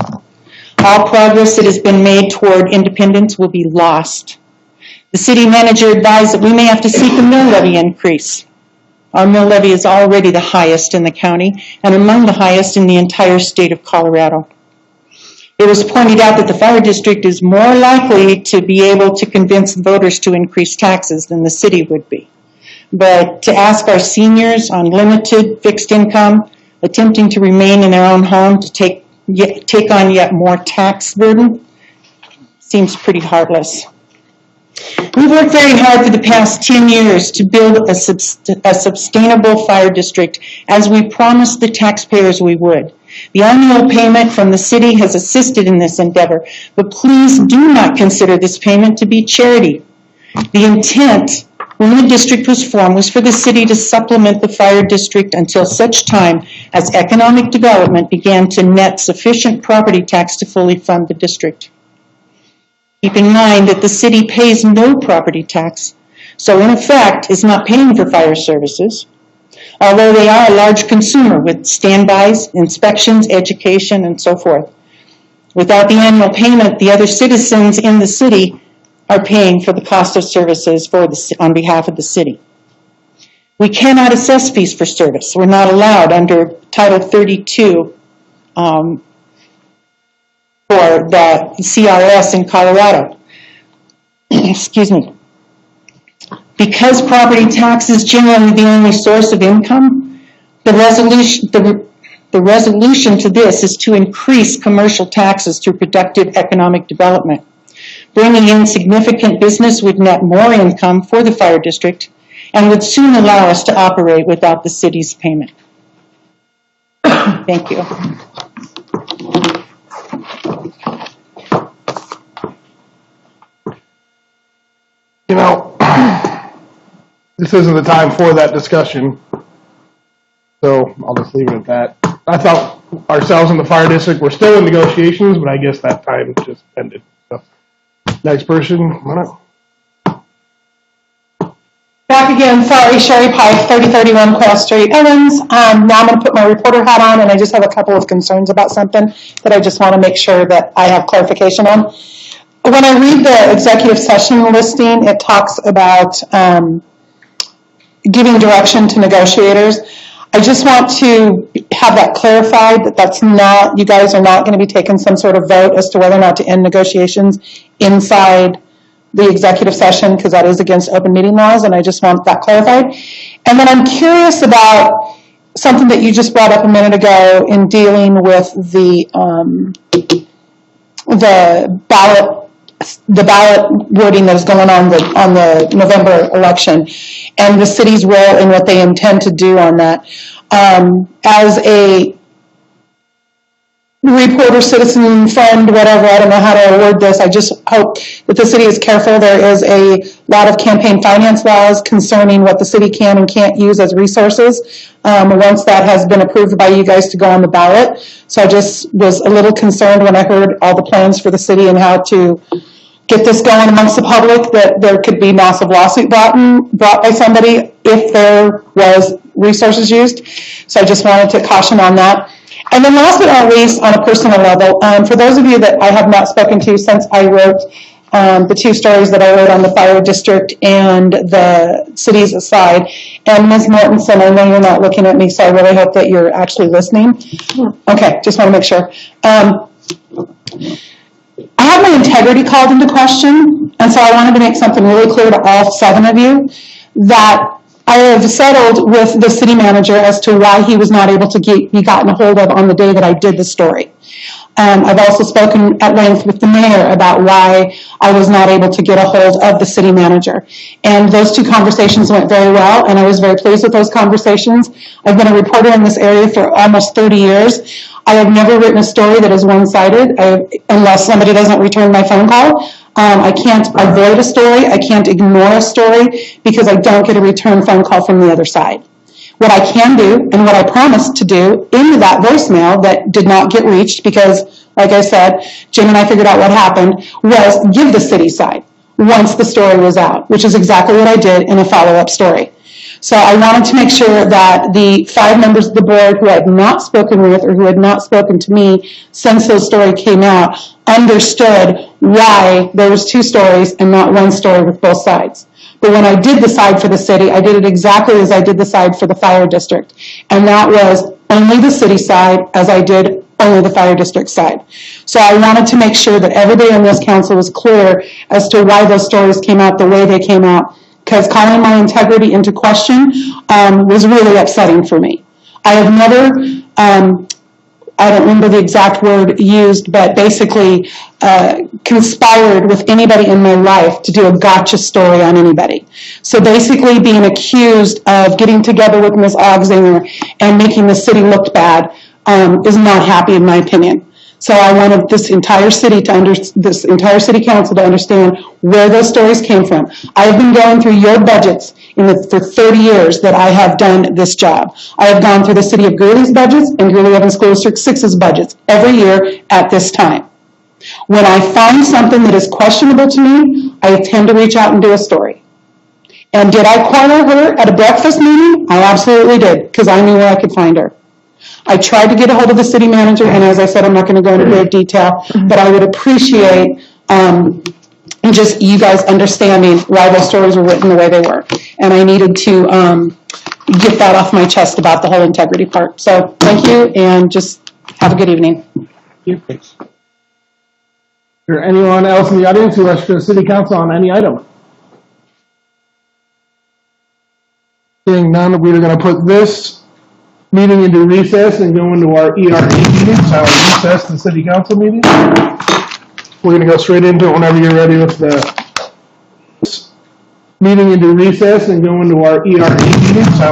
All progress that has been made toward independence will be lost. The city manager advised that we may have to seek a mill levy increase. Our mill levy is already the highest in the county and among the highest in the entire state of Colorado. It was pointed out that the fire district is more likely to be able to convince voters to increase taxes than the city would be. But to ask our seniors on limited fixed income, attempting to remain in their own home to take on yet more tax burden seems pretty heartless. We've worked very hard for the past 10 years to build a sustainable fire district as we promised the taxpayers we would. The annual payment from the city has assisted in this endeavor, but please do not consider this payment to be charity. The intent when the district was formed was for the city to supplement the fire district until such time as economic development began to net sufficient property tax to fully fund the district. Keep in mind that the city pays no property tax, so in effect is not paying for fire services, although they are a large consumer with standbys, inspections, education, and so forth. Without the annual payment, the other citizens in the city are paying for the cost of services on behalf of the city. We cannot assess fees for service. We're not allowed under Title 32 for the CRS in Colorado. Excuse me. Because property tax is generally the only source of income, the resolution to this is to increase commercial taxes through productive economic development. Bringing in significant business would net more income for the fire district and would soon allow us to operate without the city's payment. Thank you. You know, this isn't the time for that discussion. So I'll just leave it at that. I thought ourselves in the fire district were still in negotiations, but I guess that time just ended. So, next person, come on up. Back again, sorry, Sherry Pike, 3031 Quail Street, Evans. Now I'm going to put my reporter hat on, and I just have a couple of concerns about something that I just want to make sure that I have clarification on. When I read the executive session listing, it talks about giving direction to negotiators. I just want to have that clarified, that that's not, you guys are not going to be taking some sort of vote as to whether or not to end negotiations inside the executive session, because that is against open meeting laws, and I just want that clarified. And then I'm curious about something that you just brought up a minute ago in dealing with the ballot wording that is going on the November election, and the city's role in what they intend to do on that. As a reporter, citizen, friend, whatever, I don't know how to word this, I just hope that the city is careful. There is a lot of campaign finance laws concerning what the city can and can't use as resources once that has been approved by you guys to go on the ballot. So I just was a little concerned when I heard all the plans for the city and how to get this going amongst the public, that there could be massive lawsuit brought by somebody if there was resources used. So I just wanted to caution on that. And then last but not least, on a personal level, for those of you that I have not spoken to since I wrote the two stories that I wrote on the fire district and the cities aside, and Ms. Mortensen, I know you're not looking at me, so I really hope that you're actually listening. Okay, just want to make sure. I have my integrity called into question, and so I wanted to make something really clear to all 7 of you, that I have settled with the city manager as to why he was not able to be gotten a hold of on the day that I did the story. I've also spoken at length with the mayor about why I was not able to get a hold of the city manager. And those 2 conversations went very well, and I was very pleased with those conversations. I've been a reporter in this area for almost 30 years. I have never written a story that is one-sided, unless somebody doesn't return my phone call. I can't avoid a story. I can't ignore a story because I don't get a return phone call from the other side. What I can do, and what I promised to do in that voicemail that did not get reached because, like I said, Jim and I figured out what happened, was give the city side once the story was out, which is exactly what I did in a follow-up story. So I wanted to make sure that the 5 members of the board who I had not spoken with or who had not spoken to me since those story came out understood why there was 2 stories and not 1 story with both sides. But when I did the side for the city, I did it exactly as I did the side for the fire district. And that was only the city side as I did only the fire district side. So I wanted to make sure that everybody on this council was clear as to why those stories came out the way they came out. Because calling my integrity into question was really upsetting for me. I have never, I don't remember the exact word used, but basically conspired with anybody in my life to do a gotcha story on anybody. So basically being accused of getting together with Ms. Ogsinger and making the city look bad is not happy in my opinion. So I wanted this entire city this entire city council to understand where those stories came from. I have been going through your budgets for 30 years that I have done this job. I have gone through the city of Greeley's budgets and Greeley-Evans School District 6's budgets every year at this time. When I find something that is questionable to me, I tend to reach out and do a story. And did I corner her at a breakfast meeting? I absolutely did, because I knew where I could find her. I tried to get a hold of the city manager, and as I said, I'm not going to go into great detail, but I would appreciate just you guys understanding why those stories were written the way they were. And I needed to get that off my chest about the whole integrity part. So thank you, and just have a good evening. Is there anyone else in the audience who wishes to the city council on any item? Seeing none, we're going to put this meeting into recess and go into our ERE meeting. So I'll recess the city council meeting. We're going to go straight into it whenever you're ready with the meeting into recess and go into our ERE meeting. So